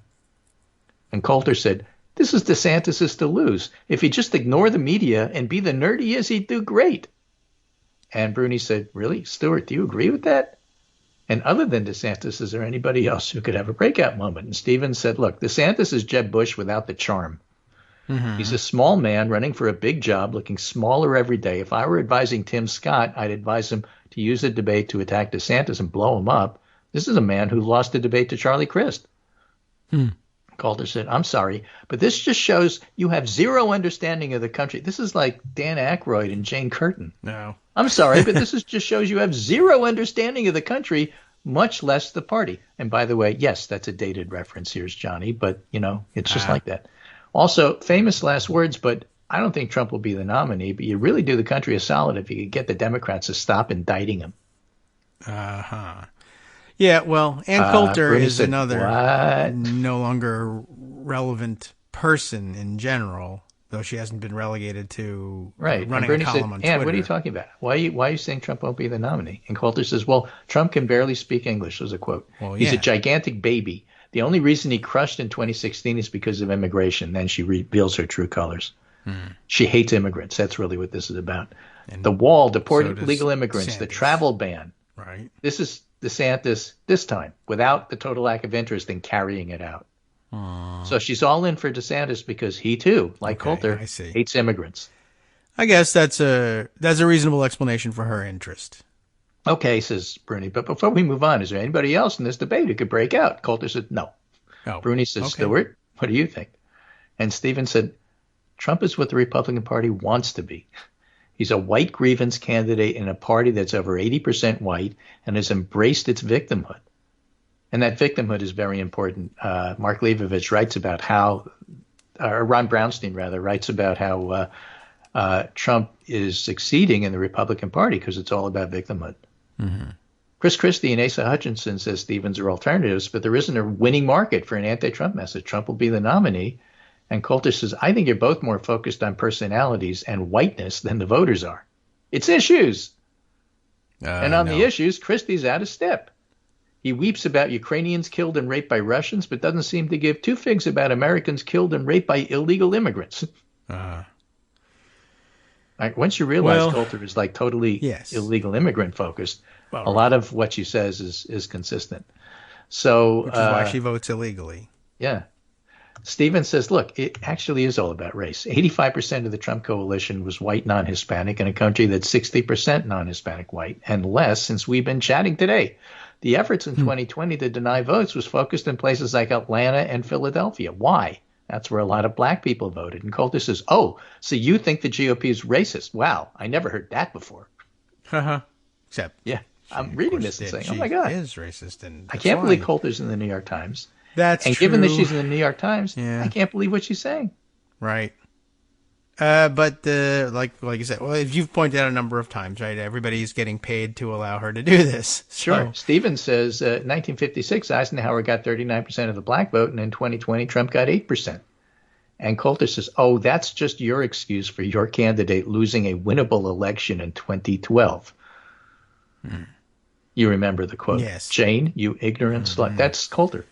And Coulter said, this is DeSantis' to lose. If he'd just ignore the media and be the nerd he is, he'd do great. And Bruni said, really, Stuart, do you agree with that? And other than DeSantis, is there anybody else who could have a breakout moment? And Stevens said, look, DeSantis is Jeb Bush without the charm. Mm-hmm. He's a small man running for a big job, looking smaller every day. If I were advising Tim Scott, I'd advise him to use the debate to attack DeSantis and blow him up. This is a man who lost the debate to Charlie Crist. Calder said, I'm sorry, but this just shows you have zero understanding of the country. This is like Dan Aykroyd and Jane Curtin. No. I'm sorry, but this just shows you have zero understanding of the country, much less the party. And by the way, yes, that's a dated reference. Here's Johnny, but, it's just like that. Also, famous last words, but I don't think Trump will be the nominee, but you really do the country a solid if you could get the Democrats to stop indicting him. Uh-huh. Yeah, well, Ann Coulter is said, another no longer relevant person in general, though she hasn't been relegated to running a column on Twitter. Ann, what are you talking about? Why are you saying Trump won't be the nominee? And Coulter says, well, Trump can barely speak English, was a quote. Well, He's a gigantic baby. The only reason he crushed in 2016 is because of immigration. Then she reveals her true colors. She hates immigrants. That's really what this is about. And the wall, deport illegal immigrants, the travel ban. Right. This is DeSantis this time, without the total lack of interest in carrying it out. So she's all in for DeSantis because he too, like Coulter, hates immigrants. I guess that's a reasonable explanation for her interest. Okay, says Bruni, but before we move on, is there anybody else in this debate who could break out? Coulter said no. Bruni says, Stuart, what do you think? And Stevens said, Trump is what the Republican Party wants to be. He's a white grievance candidate in a party that's over 80% white and has embraced its victimhood. And that victimhood is very important. Mark Leibovich writes about how, or Ron Brownstein rather, writes about how Trump is succeeding in the Republican Party because it's all about victimhood. Mm-hmm. Chris Christie and Asa Hutchinson says Stevens are alternatives, but there isn't a winning market for an anti-Trump message. Trump will be the nominee. And Coulter says, I think you're both more focused on personalities and whiteness than the voters are. It's issues. And on the issues, Christie's out of step. He weeps about Ukrainians killed and raped by Russians, but doesn't seem to give two figs about Americans killed and raped by illegal immigrants. Like, once you realize Coulter is like totally illegal immigrant focused, a lot of what she says is consistent. So, which is why she votes illegally. Yeah. Stevens says, look, it actually is all about race. 85% of the Trump coalition was white non-Hispanic in a country that's 60% non-Hispanic white and less since we've been chatting today. The efforts in 2020 to deny votes was focused in places like Atlanta and Philadelphia. Why? That's where a lot of black people voted. And Coulter says, oh, so you think the GOP is racist? Wow, I never heard that before. Except, I'm reading this and saying, oh my God. She is racist. And I can't believe Coulter's in the New York Times. That's and true. Given that she's in the New York Times, I can't believe what she's saying. Right. But like you said, well, if you've pointed out a number of times, right, everybody's getting paid to allow her to do this. Sure. Stevens says 1956, Eisenhower got 39% of the black vote, and in 2020, Trump got 8%. And Coulter says, oh, that's just your excuse for your candidate losing a winnable election in 2012. You remember the quote, yes. Jane, you ignorant slut. That's Coulter.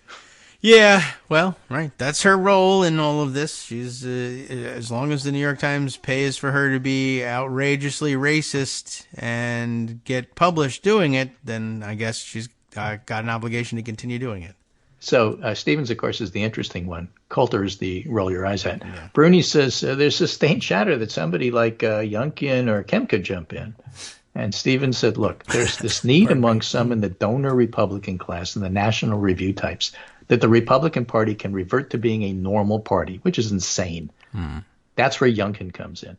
Yeah, well, right. That's her role in all of this. She's, as long as the New York Times pays for her to be outrageously racist and get published doing it, then I guess she's got an obligation to continue doing it. So Stevens, of course, is the interesting one. Coulter is the roll your eyes at. Yeah. Bruni says there's sustained chatter that somebody like Youngkin or Kemp could jump in. And Stevens said, look, there's this need among some in the donor Republican class and the National Review types that the Republican Party can revert to being a normal party, which is insane. That's where Youngkin comes in.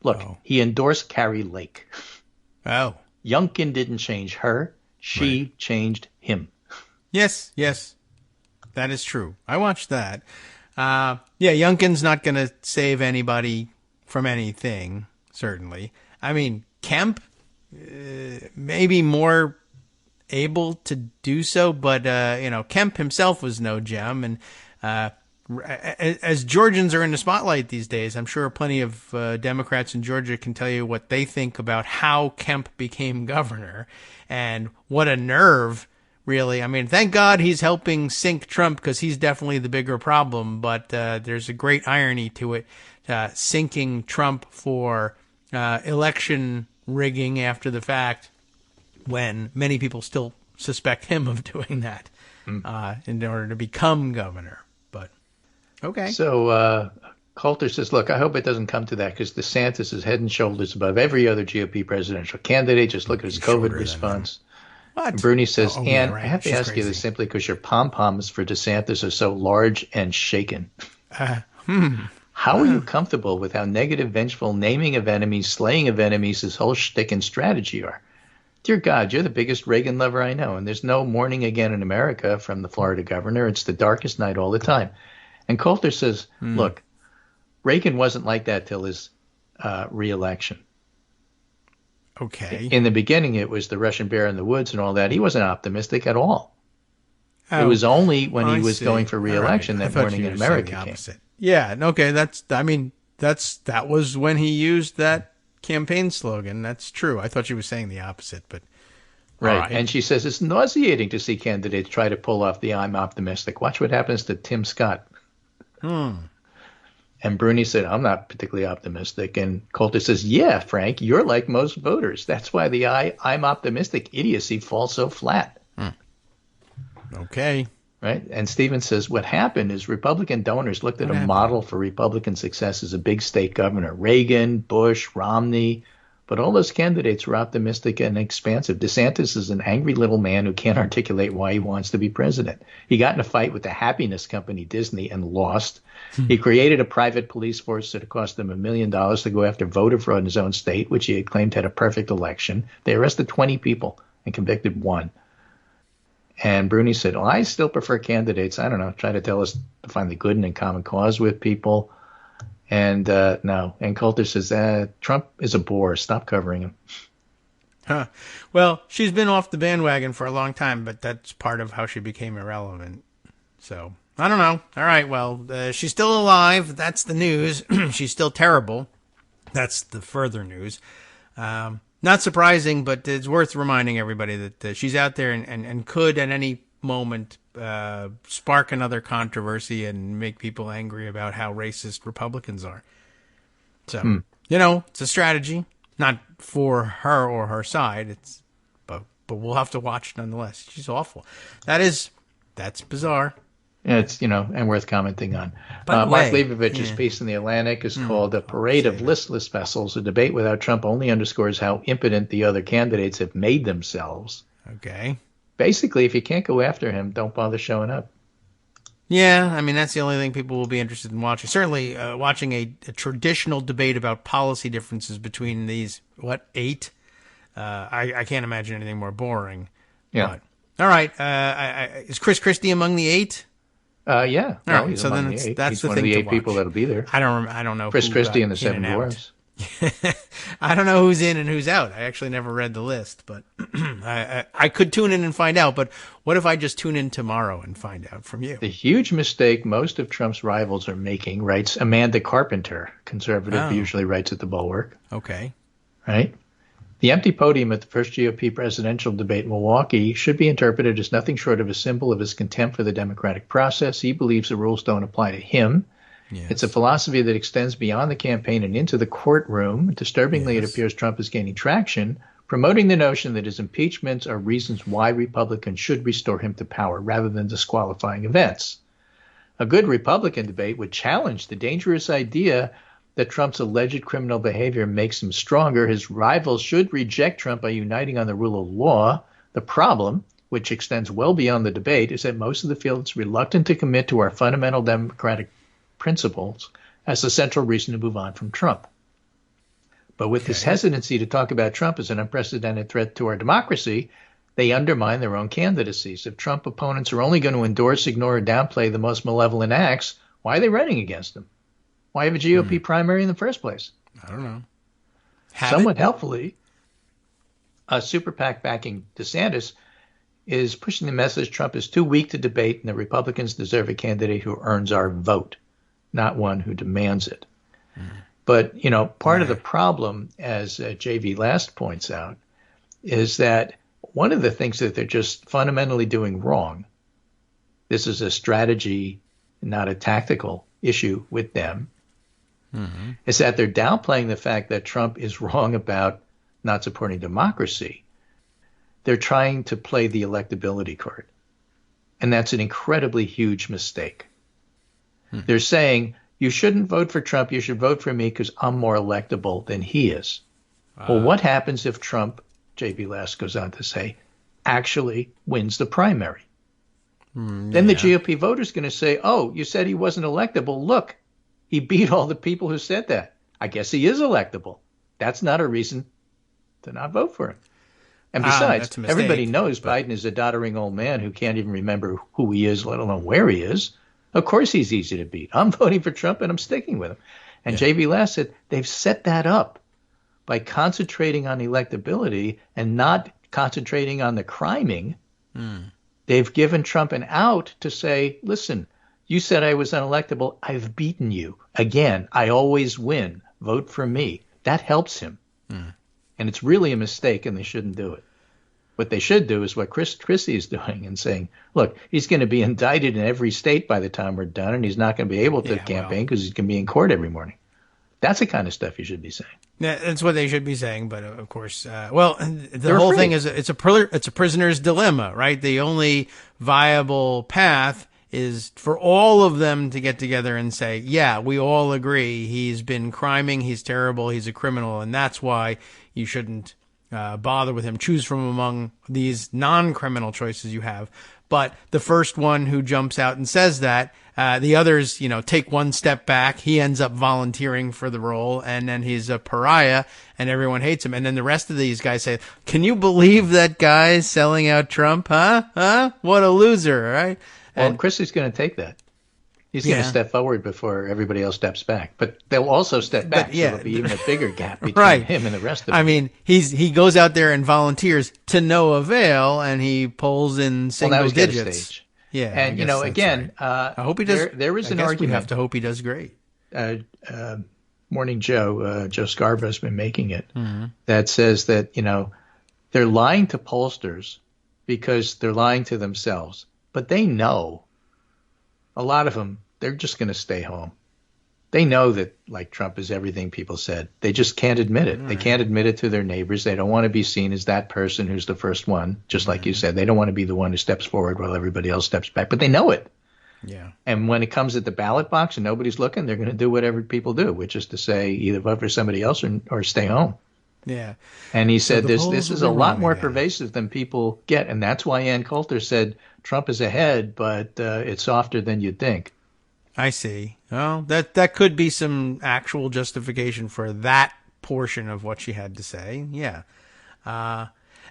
Look, he endorsed Carrie Lake. Oh. Youngkin didn't change her. She changed him. Yes. That is true. I watched that. Youngkin's not going to save anybody from anything, certainly. I mean, Kemp, maybe more able to do so, but Kemp himself was no gem, and as Georgians are in the spotlight these days, I'm sure plenty of Democrats in Georgia can tell you what they think about how Kemp became governor, and what a nerve, really. I mean, thank God he's helping sink Trump, because he's definitely the bigger problem, but there's a great irony to it, sinking Trump for election rigging after the fact, when many people still suspect him of doing that in order to become governor. But okay. So Coulter says, look, I hope it doesn't come to that, because DeSantis is head and shoulders above every other GOP presidential candidate. Just look at his COVID response. What? And Bruni says, yeah, Ann, right. I have to ask you this simply because your pom-poms for DeSantis are so large and shaken. How are you comfortable with how negative, vengeful, naming of enemies, slaying of enemies, his whole shtick and strategy are? Dear God, you're the biggest Reagan lover I know, and there's no morning again in America from the Florida governor. It's the darkest night all the time. And Coulter says, look, Reagan wasn't like that till his re-election. Okay. In the beginning, it was the Russian bear in the woods and all that. He wasn't optimistic at all. It was only when he was going for re-election that morning in America came. Yeah, okay, that was when he used that campaign slogan. That's true. I thought she was saying the opposite, but right. And she says it's nauseating to see candidates try to pull off the I'm optimistic. Watch what happens to Tim Scott. And Bruni said, I'm not particularly optimistic. And Coulter says, yeah, Frank, you're like most voters. That's why the I'm optimistic idiocy falls so flat. Okay. Right. And Stevens says what happened is Republican donors looked at a model for Republican success as a big state governor. Reagan, Bush, Romney. But all those candidates were optimistic and expansive. DeSantis is an angry little man who can't articulate why he wants to be president. He got in a fight with the happiness company Disney and lost. He created a private police force that cost him $1 million to go after voter fraud in his own state, which he had claimed had a perfect election. They arrested 20 people and convicted 1. And Bruni said, well, I still prefer candidates, I don't know, try to tell us to find the good and in common cause with people. And no. And Coulter says, Trump is a bore. Stop covering him. Well, she's been off the bandwagon for a long time, but that's part of how she became irrelevant. So, I don't know. All right, well, she's still alive. That's the news. She's still terrible. That's the further news. Not surprising, but it's worth reminding everybody that she's out there and could at any moment spark another controversy and make people angry about how racist Republicans are. So, it's a strategy, not for her or her side. But we'll have to watch nonetheless. She's awful. That's bizarre. Yeah, it's, and worth commenting on. Mark Leibovich's piece in The Atlantic is called A Parade of Listless Vessels. A debate without Trump only underscores how impotent the other candidates have made themselves. Okay. Basically, if you can't go after him, don't bother showing up. Yeah, I mean, that's the only thing people will be interested in watching. Certainly, watching a traditional debate about policy differences between these, 8? I can't imagine anything more boring. Yeah. But, all right. Is Chris Christie among the 8? Yeah. All right. So then that's the thing to watch. He's one of the 8 people that'll be there. I don't know. Chris Christie and the 7 Dwarfs. I don't know who's in and who's out. I actually never read the list, but I could tune in and find out. But what if I just tune in tomorrow and find out from you? The huge mistake most of Trump's rivals are making, writes Amanda Carpenter, conservative, usually writes at the Bulwark. Okay. Right? The empty podium at the first GOP presidential debate in Milwaukee should be interpreted as nothing short of a symbol of his contempt for the democratic process. He believes the rules don't apply to him. Yes. It's a philosophy that extends beyond the campaign and into the courtroom. Disturbingly, It appears Trump is gaining traction, promoting the notion that his impeachments are reasons why Republicans should restore him to power rather than disqualifying events. A good Republican debate would challenge the dangerous idea that Trump's alleged criminal behavior makes him stronger. His rivals should reject Trump by uniting on the rule of law. The problem, which extends well beyond the debate, is that most of the field is reluctant to commit to our fundamental democratic principles as the central reason to move on from Trump. But with this hesitancy to talk about Trump as an unprecedented threat to our democracy, they undermine their own candidacies. If Trump opponents are only going to endorse, ignore, or downplay the most malevolent acts, why are they running against him? Why have a GOP primary in the first place? I don't know. Somewhat helpfully, a super PAC backing DeSantis is pushing the message Trump is too weak to debate and that Republicans deserve a candidate who earns our vote, not one who demands it. But, part of the problem, as J.V. Last points out, is that one of the things that they're just fundamentally doing wrong, this is a strategy, not a tactical issue with them, is that they're downplaying the fact that Trump is wrong about not supporting democracy. They're trying to play the electability card. And that's an incredibly huge mistake. They're saying, you shouldn't vote for Trump, you should vote for me because I'm more electable than he is. Well, what happens if Trump, J.B. Last goes on to say, actually wins the primary? Then the GOP voter's going to say, oh, you said he wasn't electable. Look, he beat all the people who said that. I guess he is electable. That's not a reason to not vote for him. And besides, everybody knows Biden is a doddering old man who can't even remember who he is, let alone where he is. Of course he's easy to beat. I'm voting for Trump and I'm sticking with him. And J.B. Last said they've set that up by concentrating on electability and not concentrating on the criming. They've given Trump an out to say, listen, you said I was unelectable. I've beaten you. Again, I always win. Vote for me. That helps him. And it's really a mistake, and they shouldn't do it. What they should do is what Chris Christie is doing and saying, look, he's going to be indicted in every state by the time we're done, and he's not going to be able to campaign because he's going to be in court every morning. That's the kind of stuff you should be saying. Yeah, that's what they should be saying, but of course, the whole thing is it's a prisoner's dilemma, right? The only viable path is for all of them to get together and say, yeah, we all agree he's been criming, he's terrible, he's a criminal, and that's why you shouldn't bother with him. Choose from among these non-criminal choices you have. But the first one who jumps out and says that, the others, take one step back. He ends up volunteering for the role, and then he's a pariah, and everyone hates him. And then the rest of these guys say, can you believe that guy's selling out Trump? Huh? What a loser, right? Well, Christie's going to take that. He's going to step forward before everybody else steps back. But they'll also step back, so there'll be even a bigger gap between him and the rest of them. I mean, he goes out there and volunteers to no avail, and he polls in single digits. Stage. Yeah, and again, right. I hope he does. There is an argument. We have to hope he does great. Morning Joe Scarborough has been making it that says that they're lying to pollsters because they're lying to themselves, but they know. A lot of them, they're just going to stay home. They know that, like Trump is everything people said. They just can't admit it. They can't admit it to their neighbors. They don't want to be seen as that person who's the first one, just like you said. They don't want to be the one who steps forward while everybody else steps back. But they know it. Yeah. And when it comes at the ballot box and nobody's looking, they're going to do whatever people do, which is to say either vote for somebody else or stay home. Yeah. And he said this is a lot more pervasive than people get. And that's why Ann Coulter said Trump is ahead, but it's softer than you'd think. I see. Well, that could be some actual justification for that portion of what she had to say. Yeah.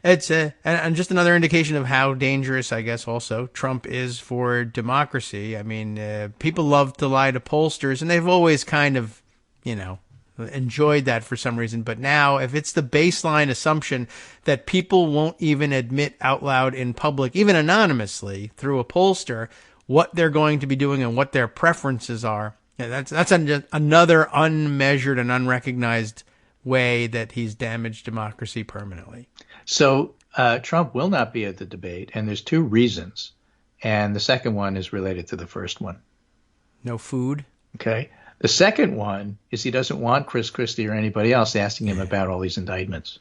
It's and just another indication of how dangerous, I guess, also Trump is for democracy. I mean, people love to lie to pollsters, and they've always kind of, enjoyed that for some reason. But now, if it's the baseline assumption that people won't even admit out loud in public, even anonymously through a pollster, what they're going to be doing and what their preferences are, that's another unmeasured and unrecognized way that he's damaged democracy permanently. So Trump will not be at the debate, and there's two reasons. And the second one is related to the first one. No food. Okay. The second one is he doesn't want Chris Christie or anybody else asking him about all these indictments.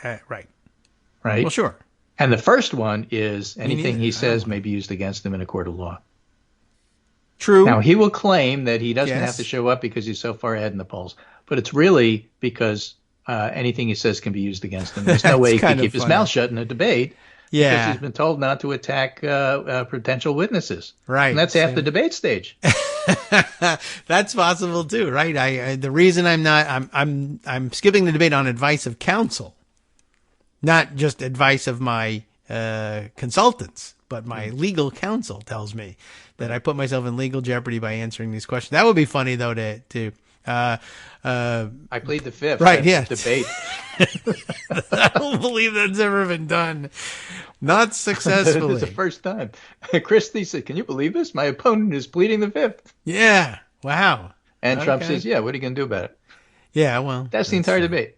Right. Right? Well, sure. And the first one is anything he says may be used against him in a court of law. True. Now, he will claim that he doesn't have to show up because he's so far ahead in the polls. But it's really because anything he says can be used against him. There's no way he can keep his mouth shut in a debate. Yeah. Because he's been told not to attack potential witnesses. Right. And that's half the debate stage. That's possible too, right? I the reason I'm skipping the debate on advice of counsel, not just advice of my consultants, but my legal counsel tells me that I put myself in legal jeopardy by answering these questions. That would be funny though to I plead the fifth. Right, That's yeah. Debate. I don't believe that's ever been done. Not successfully. It's the first time. Christie said, "Can you believe this? My opponent is pleading the fifth." Yeah. Wow. And Trump says, "Yeah, what are you going to do about it?" Yeah, well. That's the entire debate.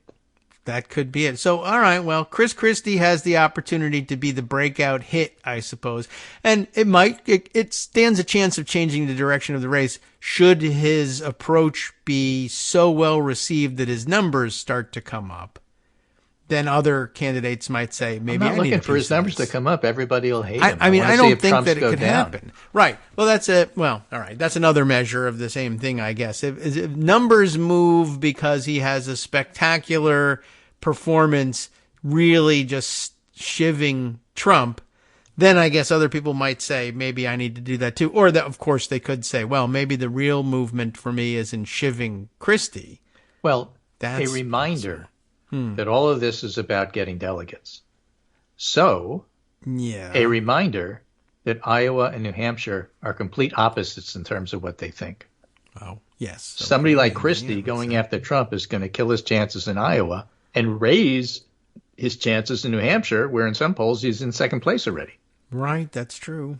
That could be it. So, all right, well, Chris Christie has the opportunity to be the breakout hit, I suppose. And it stands a chance of changing the direction of the race should his approach be so well received that his numbers start to come up. Then other candidates might say, maybe I'm not looking for his numbers to come up. Everybody will hate him. I mean, I don't think Trump's that it could happen. Right. Well, all right. That's another measure of the same thing, I guess. If numbers move because he has a spectacular performance really just shivving Trump, then I guess other people might say, maybe I need to do that too. Or that, of course, they could say, well, maybe the real movement for me is in shiving Christie. Well, a reminder that all of this is about getting delegates. So, a reminder that Iowa and New Hampshire are complete opposites in terms of what they think. Oh, yes. Somebody like Christie going after Trump is going to kill his chances in Iowa and raise his chances in New Hampshire, where in some polls he's in second place already. Right, that's true.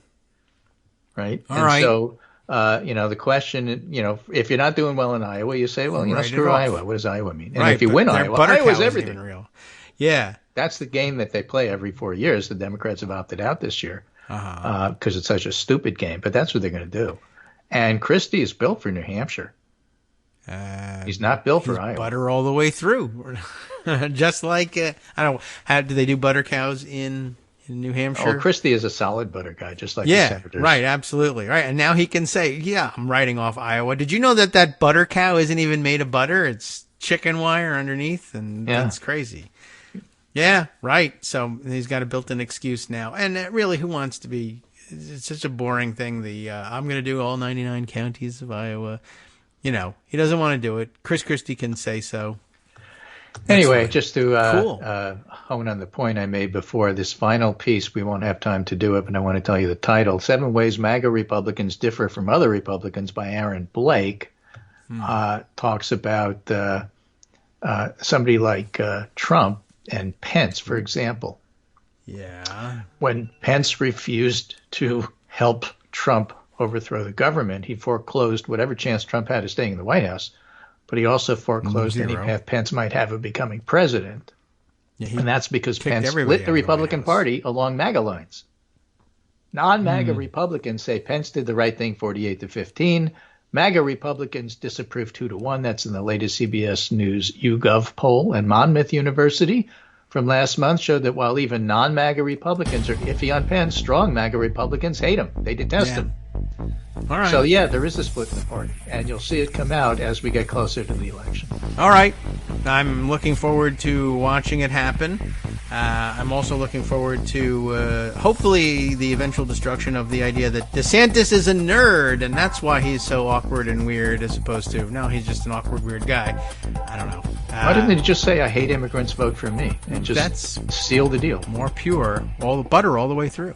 Right? All right. So, the question, if you're not doing well in Iowa, you say, well, screw Iowa. What does Iowa mean? And if you win Iowa, Iowa's everything. Real. Yeah. That's the game that they play every 4 years. The Democrats have opted out this year because it's such a stupid game, but that's what they're going to do. And Christie is built for New Hampshire. He's not built for Iowa. Butter all the way through. Just like, I don't know, do they do butter cows in New Hampshire? Oh, Christie is a solid butter guy, just like the senators. Right, absolutely. Right. And now he can say, yeah, I'm writing off Iowa. Did you know that butter cow isn't even made of butter? It's chicken wire underneath, and that's crazy. Yeah, right. So he's got a built-in excuse now. And really, who wants to be? It's such a boring thing. I'm going to do all 99 counties of Iowa. He doesn't want to do it. Chris Christie can say so. Anyway, just to hone on the point I made before, this final piece, we won't have time to do it, but I want to tell you the title. 7 Ways MAGA Republicans Differ from Other Republicans by Aaron Blake talks about somebody like Trump and Pence, for example. Yeah. When Pence refused to help Trump overthrow the government, he foreclosed whatever chance Trump had of staying in the White House. But he also foreclosed any path Pence might have of becoming president. Yeah, and that's because Pence split the Republican Party along MAGA lines. Non-MAGA Republicans say Pence did the right thing 48-15. MAGA Republicans disapprove 2-1. That's in the latest CBS News YouGov poll. And Monmouth University from last month showed that while even non-MAGA Republicans are iffy on Pence, strong MAGA Republicans hate him. They detest him. All right. So, there is a split in the party, and you'll see it come out as we get closer to the election. All right. I'm looking forward to watching it happen. I'm also looking forward to, hopefully, the eventual destruction of the idea that DeSantis is a nerd, and that's why he's so awkward and weird, as opposed to, no, he's just an awkward, weird guy. I don't know. Why didn't they just say, I hate immigrants, vote for me, and just seal the deal? More pure, all the butter all the way through.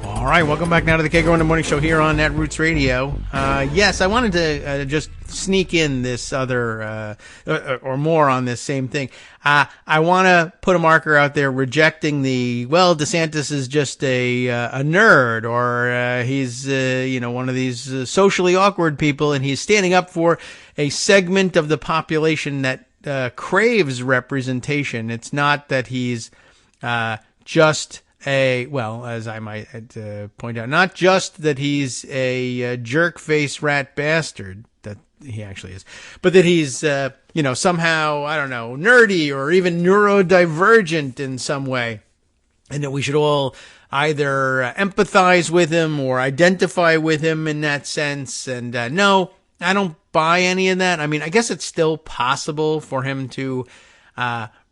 All right, welcome back now to the Kagro in the Morning Show here on Net Roots Radio. Yes, I wanted to just sneak in this other, or more on this same thing. I want to put a marker out there rejecting DeSantis is just a nerd, or he's, one of these socially awkward people, and he's standing up for a segment of the population that craves representation. It's not that he's just as I might point out, not just that he's a jerk-face rat bastard, that he actually is, but that he's, somehow, I don't know, nerdy or even neurodivergent in some way, and that we should all either empathize with him or identify with him in that sense. And no, I don't buy any of that. I mean, I guess it's still possible for him to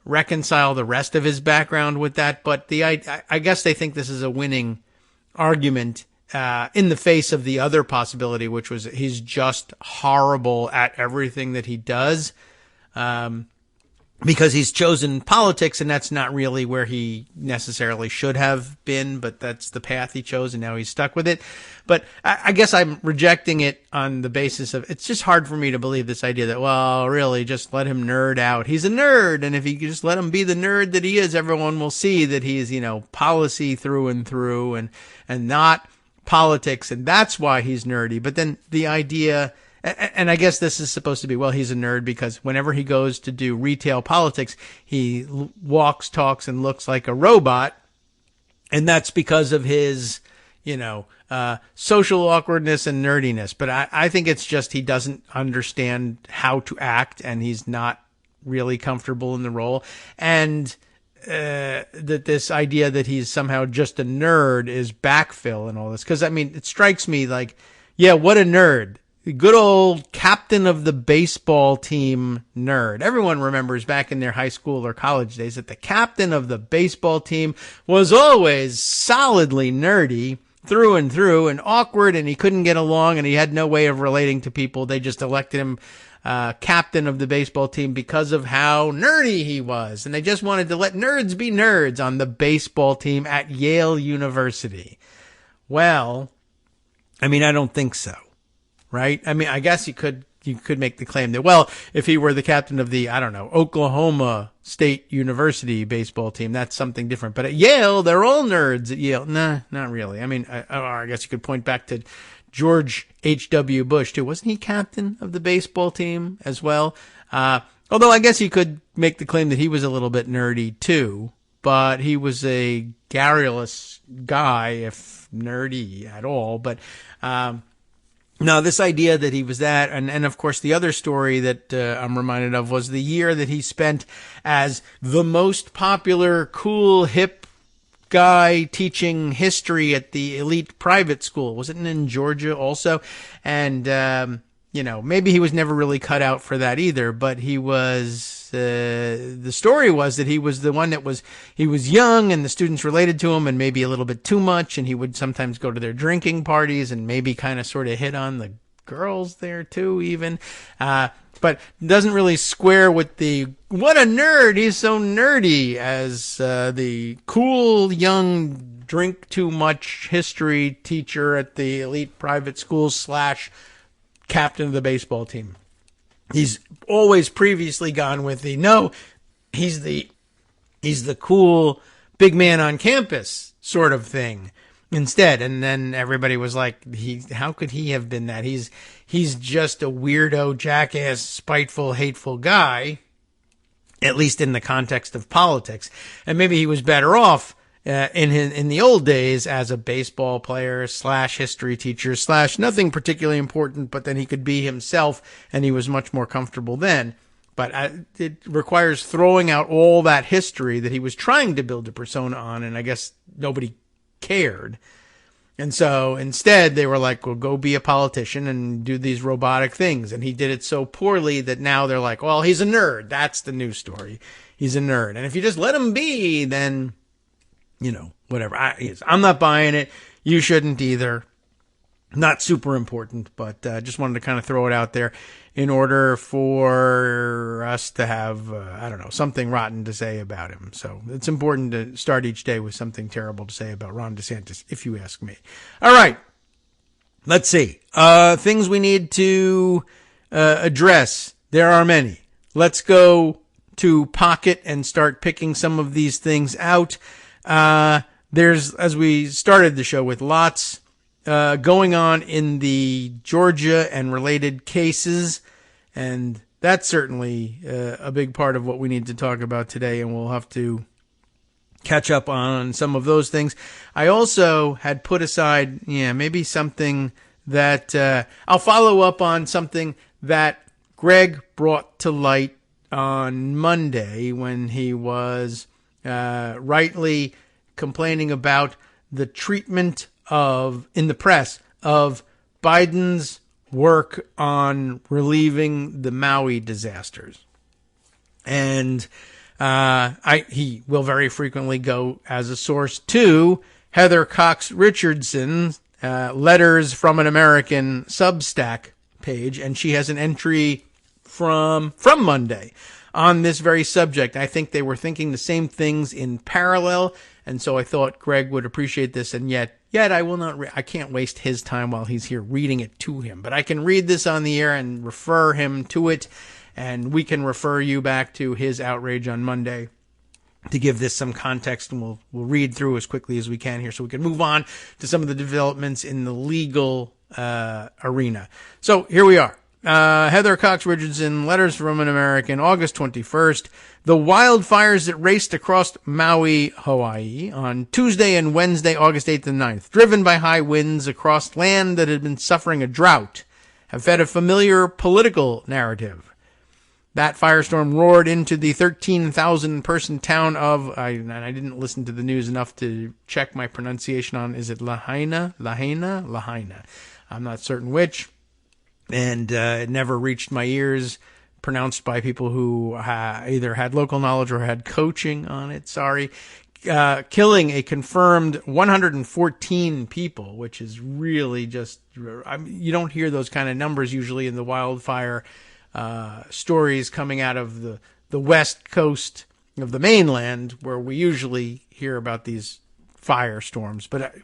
reconcile the rest of his background with that, but I guess they think this is a winning argument in the face of the other possibility, which was he's just horrible at everything that he does. because he's chosen politics, and that's not really where he necessarily should have been, but that's the path he chose, and now he's stuck with it. But I guess I'm rejecting it on the basis of, it's just hard for me to believe this idea that, well, really, just let him nerd out. He's a nerd, and if you just let him be the nerd that he is, everyone will see that he's, policy through and through, and not politics, and that's why he's nerdy. But then the idea... And I guess this is supposed to be, well, he's a nerd because whenever he goes to do retail politics, he walks, talks, and looks like a robot. And that's because of his, social awkwardness and nerdiness. But I think it's just he doesn't understand how to act, and he's not really comfortable in the role. And that this idea that he's somehow just a nerd is backfill and all this. Because, it strikes me like, yeah, what a nerd. Good old captain of the baseball team nerd. Everyone remembers back in their high school or college days that the captain of the baseball team was always solidly nerdy through and awkward, and he couldn't get along, and he had no way of relating to people. They just elected him captain of the baseball team because of how nerdy he was. And they just wanted to let nerds be nerds on the baseball team at Yale University. Well, I don't think so. Right? I guess you could make the claim that, well, if he were the captain of the, Oklahoma State University baseball team, that's something different. But at Yale, they're all nerds at Yale. Nah, not really. I guess you could point back to George H.W. Bush, too. Wasn't he captain of the baseball team as well? Although I guess you could make the claim that he was a little bit nerdy, too. But he was a garrulous guy, if nerdy at all. But, no, this idea that he was that, and of course the other story that I'm reminded of was the year that he spent as the most popular, cool, hip guy teaching history at the elite private school. Was it in Georgia also? And, maybe he was never really cut out for that either, but he was... the story was that he was the one he was young, and the students related to him, and maybe a little bit too much, and he would sometimes go to their drinking parties and maybe kind of sort of hit on the girls there too, even. But doesn't really square with the, what a nerd, he's so nerdy, as the cool young drink too much history teacher at the elite private school / captain of the baseball team. He's always previously gone with he's the cool big man on campus sort of thing instead. And then everybody was like, how could he have been that? He's just a weirdo, jackass, spiteful, hateful guy, at least in the context of politics. And maybe he was better off in the old days as a baseball player / history teacher / nothing particularly important, but then he could be himself, and he was much more comfortable then. But it requires throwing out all that history that he was trying to build a persona on, and I guess nobody cared. And so instead they were like, well, go be a politician and do these robotic things. And he did it so poorly that now they're like, well, he's a nerd. That's the news story. He's a nerd. And if you just let him be, then... whatever. I'm not buying it. You shouldn't either. Not super important, but just wanted to kind of throw it out there in order for us to have, something rotten to say about him. So it's important to start each day with something terrible to say about Ron DeSantis, if you ask me. All right. Let's see. Things we need to address. There are many. Let's go to Pocket and start picking some of these things out. There's, as we started the show with, lots going on in the Georgia and related cases, and that's certainly a big part of what we need to talk about today, and we'll have to catch up on some of those things. I also had put aside, maybe something that I'll follow up on, something that Greg brought to light on Monday when he was rightly complaining about the treatment in the press of Biden's work on relieving the Maui disasters. And he will very frequently go as a source to Heather Cox Richardson's Letters from an American Substack page, and she has an entry from Monday on this very subject. I think they were thinking the same things in parallel, and so I thought Greg would appreciate this, and yet I will not. I can't waste his time while he's here reading it to him, but I can read this on the air and refer him to it, and we can refer you back to his outrage on Monday to give this some context, and we'll read through as quickly as we can here so we can move on to some of the developments in the legal arena. So here we are. Heather Cox Richardson, Letters from an American, August 21st. The wildfires that raced across Maui, Hawaii on Tuesday and Wednesday, August 8th and 9th, driven by high winds across land that had been suffering a drought, have fed a familiar political narrative. That firestorm roared into the 13,000-person town of, and I didn't listen to the news enough to check my pronunciation on, is it Lahaina? I'm not certain which. And it never reached my ears, pronounced by people who either had local knowledge or had coaching on it, killing a confirmed 114 people, which is really just, you don't hear those kind of numbers usually in the wildfire stories coming out of the west coast of the mainland, where we usually hear about these firestorms. But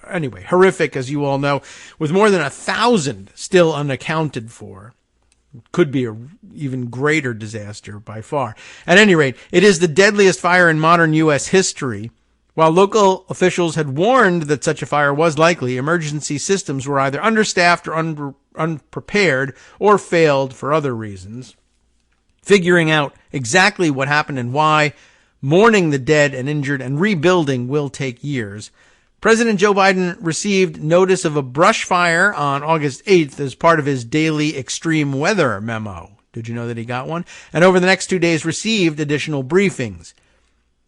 anyway, horrific, as you all know, with more than 1,000 still unaccounted for. Could be an even greater disaster by far. At any rate, it is the deadliest fire in modern U.S. history. While local officials had warned that such a fire was likely, emergency systems were either understaffed or unprepared or failed for other reasons. Figuring out exactly what happened and why, mourning the dead and injured, and rebuilding will take years. President Joe Biden received notice of a brush fire on August 8th as part of his daily extreme weather memo. Did you know that he got one? And over the next 2 days received additional briefings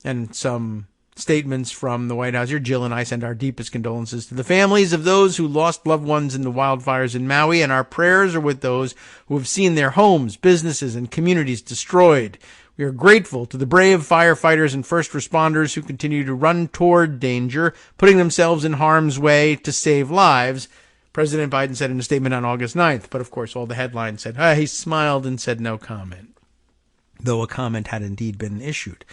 and some statements from the White House. Here, Jill and I send our deepest condolences to the families of those who lost loved ones in the wildfires in Maui, and our prayers are with those who have seen their homes, businesses, and communities destroyed. We are grateful to the brave firefighters and first responders who continue to run toward danger, putting themselves in harm's way to save lives, President Biden said in a statement on August 9th. But of course, all the headlines said, he smiled and said no comment, though a comment had indeed been issued.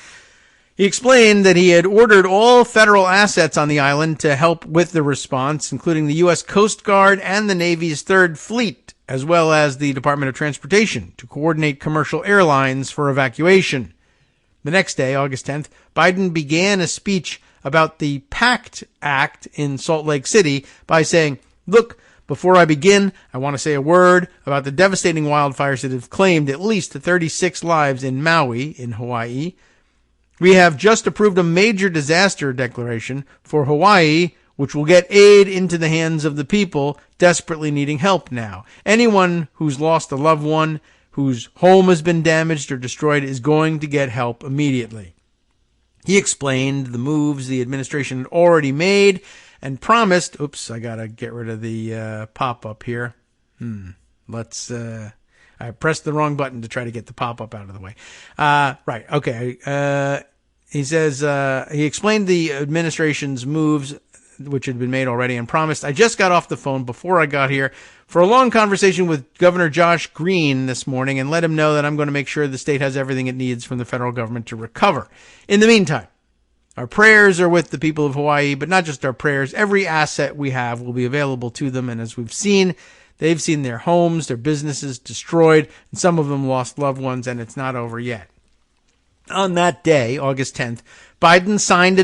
He explained that he had ordered all federal assets on the island to help with the response, including the U.S. Coast Guard and the Navy's Third Fleet, as well as the Department of Transportation, to coordinate commercial airlines for evacuation. The next day, August 10th, Biden began a speech about the PACT Act in Salt Lake City by saying, "Look, before I begin, I want to say a word about the devastating wildfires that have claimed at least 36 lives in Maui, in Hawaii. We have just approved a major disaster declaration for Hawaii, which will get aid into the hands of the people desperately needing help now. Anyone who's lost a loved one, whose home has been damaged or destroyed, is going to get help immediately." He explained the moves the administration had already made and promised. Oops, I gotta get rid of the pop-up here. I pressed the wrong button to try to get the pop-up out of the way. Right, okay. He says, he explained the administration's moves, which had been made already, and promised, "I just got off the phone before I got here for a long conversation with Governor Josh Green this morning and let him know that I'm going to make sure the state has everything it needs from the federal government to recover. In the meantime, our prayers are with the people of Hawaii, but not just our prayers. Every asset we have will be available to them, and as we've seen, they've seen their homes, their businesses destroyed, and some of them lost loved ones, and it's not over yet." On that day, August 10th, Biden signed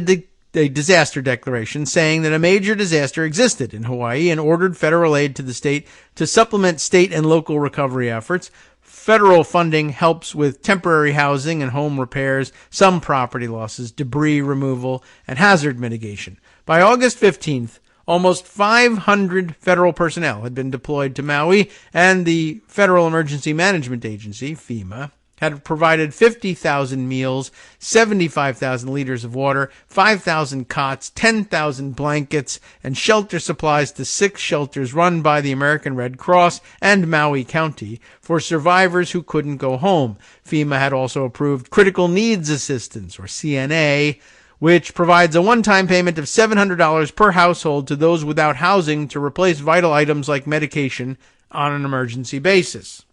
a disaster declaration saying that a major disaster existed in Hawaii and ordered federal aid to the state to supplement state and local recovery efforts. Federal funding helps with temporary housing and home repairs, some property losses, debris removal, and hazard mitigation. By August 15th, almost 500 federal personnel had been deployed to Maui, and the Federal Emergency Management Agency, FEMA, had provided 50,000 meals, 75,000 liters of water, 5,000 cots, 10,000 blankets, and shelter supplies to 6 shelters run by the American Red Cross and Maui County for survivors who couldn't go home. FEMA had also approved Critical Needs Assistance, or CNA, which provides a one-time payment of $700 per household to those without housing to replace vital items like medication on an emergency basis.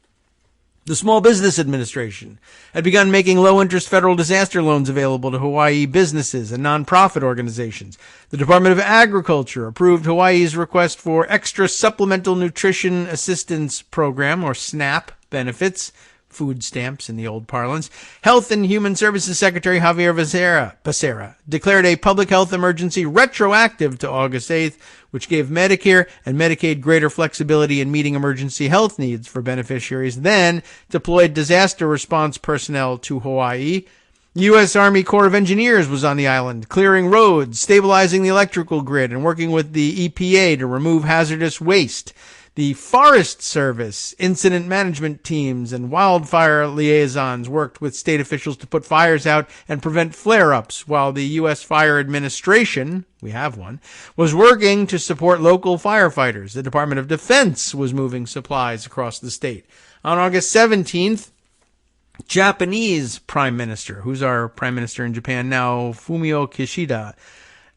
The Small Business Administration had begun making low-interest federal disaster loans available to Hawaii businesses and nonprofit organizations. The Department of Agriculture approved Hawaii's request for Extra Supplemental Nutrition Assistance Program, or SNAP, benefits, food stamps in the old parlance. Health and Human Services Secretary Javier Becerra declared a public health emergency retroactive to August 8th, which gave Medicare and Medicaid greater flexibility in meeting emergency health needs for beneficiaries, then deployed disaster response personnel to Hawaii. U.S. Army Corps of Engineers was on the island, clearing roads, stabilizing the electrical grid, and working with the EPA to remove hazardous waste. The Forest Service, incident management teams, and wildfire liaisons worked with state officials to put fires out and prevent flare-ups, while the U.S. Fire Administration, we have one, was working to support local firefighters. The Department of Defense was moving supplies across the state. On August 17th, Japanese Prime Minister, who's our Prime Minister in Japan now, Fumio Kishida,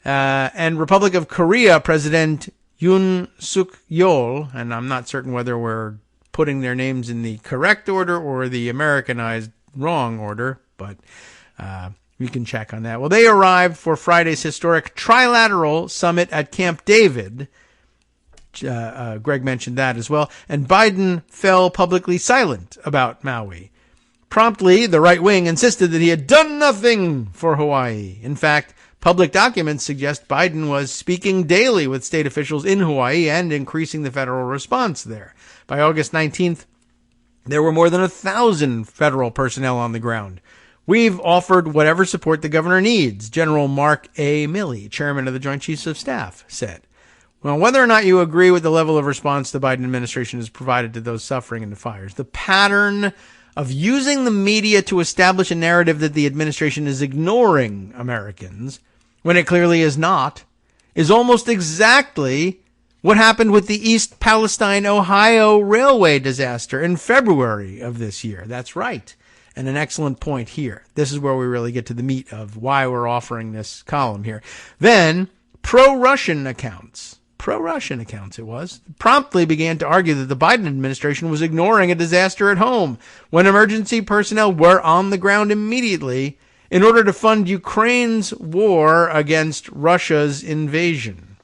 and Republic of Korea President Yoon Suk Yeol, and I'm not certain whether we're putting their names in the correct order or the Americanized wrong order, but we can check on that. Well, they arrived for Friday's historic trilateral summit at Camp David. Greg mentioned that as well. And Biden fell publicly silent about Maui. Promptly, the right wing insisted that he had done nothing for Hawaii. In fact, public documents suggest Biden was speaking daily with state officials in Hawaii and increasing the federal response there. By August 19th, there were more than 1,000 federal personnel on the ground. We've offered whatever support the governor needs, General Mark A. Milley, chairman of the Joint Chiefs of Staff, said. Well, whether or not you agree with the level of response the Biden administration has provided to those suffering in the fires, the pattern of using the media to establish a narrative that the administration is ignoring Americans when it clearly is not, is almost exactly what happened with the East Palestine, Ohio railway disaster in February of this year. That's right. And an excellent point here. This is where we really get to the meat of why we're offering this column here. Then, pro-Russian accounts it was, promptly began to argue that the Biden administration was ignoring a disaster at home when emergency personnel were on the ground immediately in order to fund Ukraine's war against Russia's invasion.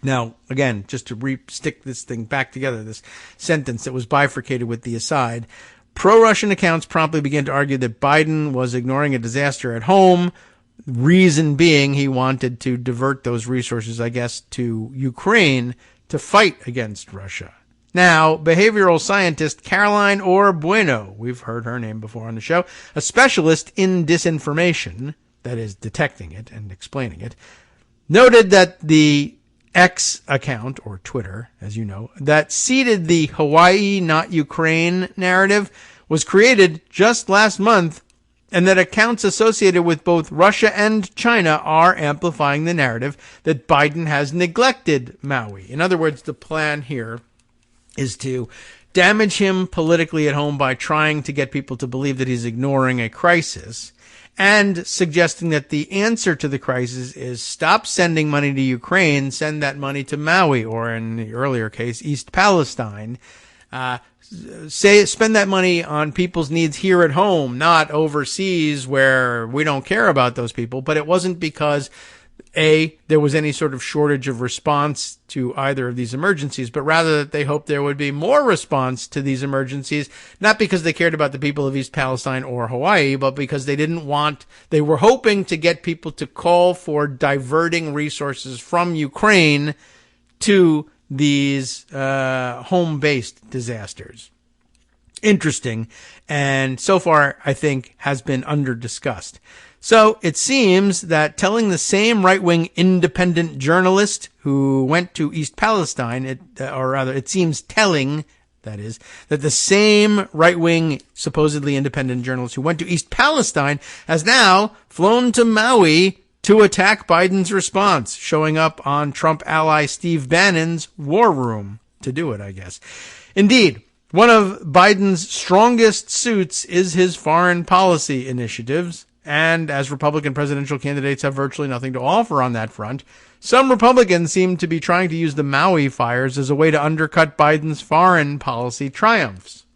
Now, again, just to stick this thing back together, this sentence that was bifurcated with the aside, pro-Russian accounts promptly began to argue that Biden was ignoring a disaster at home, reason being he wanted to divert those resources, I guess, to Ukraine to fight against Russia. Now, behavioral scientist Caroline Orr Bueno, we've heard her name before on the show, a specialist in disinformation, that is, detecting it and explaining it, noted that the X account, or Twitter, as you know, that seeded the Hawaii, not Ukraine narrative was created just last month, and that accounts associated with both Russia and China are amplifying the narrative that Biden has neglected Maui. In other words, the plan here is to damage him politically at home by trying to get people to believe that he's ignoring a crisis and suggesting that the answer to the crisis is stop sending money to Ukraine, send that money to Maui, or in the earlier case, East Palestine. Spend that money on people's needs here at home, not overseas where we don't care about those people. But it wasn't because, A, there was any sort of shortage of response to either of these emergencies, but rather that they hoped there would be more response to these emergencies, not because they cared about the people of East Palestine or Hawaii, but because they were hoping to get people to call for diverting resources from Ukraine to these home-based disasters. Interesting, and so far, I think, has been under-discussed. So it seems that telling the same right-wing independent journalist who went to East Palestine, it seems telling, that is, that the same right-wing, supposedly independent journalist who went to East Palestine has now flown to Maui to attack Biden's response, showing up on Trump ally Steve Bannon's war room to do it, I guess. Indeed, one of Biden's strongest suits is his foreign policy initiatives, and as Republican presidential candidates have virtually nothing to offer on that front, some Republicans seem to be trying to use the Maui fires as a way to undercut Biden's foreign policy triumphs.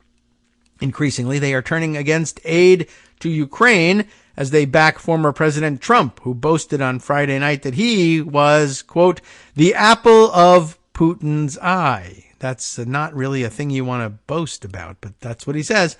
Increasingly, they are turning against aid to Ukraine as they back former President Trump, who boasted on Friday night that he was, quote, the apple of Putin's eye. That's not really a thing you want to boast about, but that's what he says.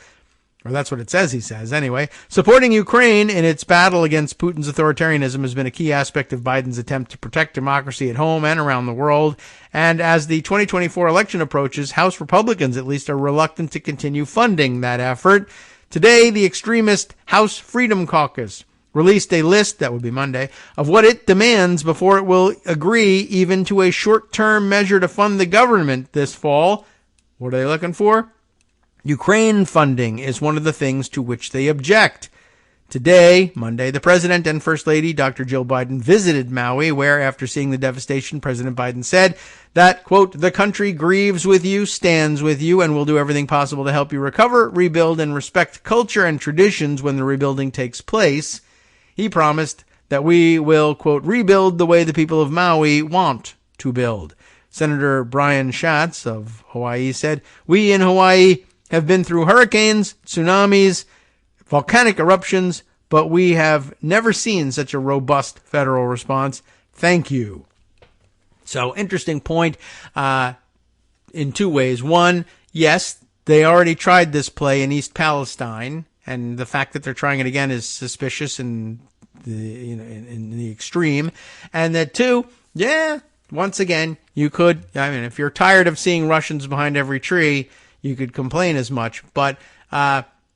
Or that's what it says he says, anyway. Supporting Ukraine in its battle against Putin's authoritarianism has been a key aspect of Biden's attempt to protect democracy at home and around the world. And as the 2024 election approaches, House Republicans at least are reluctant to continue funding that effort. Today, the extremist House Freedom Caucus released a list, that would be Monday, of what it demands before it will agree even to a short-term measure to fund the government this fall. What are they looking for? Ukraine funding is one of the things to which they object. Today, Monday, the President and First Lady, Dr. Jill Biden, visited Maui, where, after seeing the devastation, President Biden said that, quote, the country grieves with you, stands with you, and will do everything possible to help you recover, rebuild, and respect culture and traditions when the rebuilding takes place. He promised that we will, quote, rebuild the way the people of Maui want to build. Senator Brian Schatz of Hawaii said, we in Hawaii have been through hurricanes, tsunamis, volcanic eruptions, but we have never seen such a robust federal response. Thank you. So, interesting point in two ways. One, yes, they already tried this play in East Palestine, and the fact that they're trying it again is suspicious in the extreme. And that two, yeah, once again, you could, if you're tired of seeing Russians behind every tree, you could complain as much, but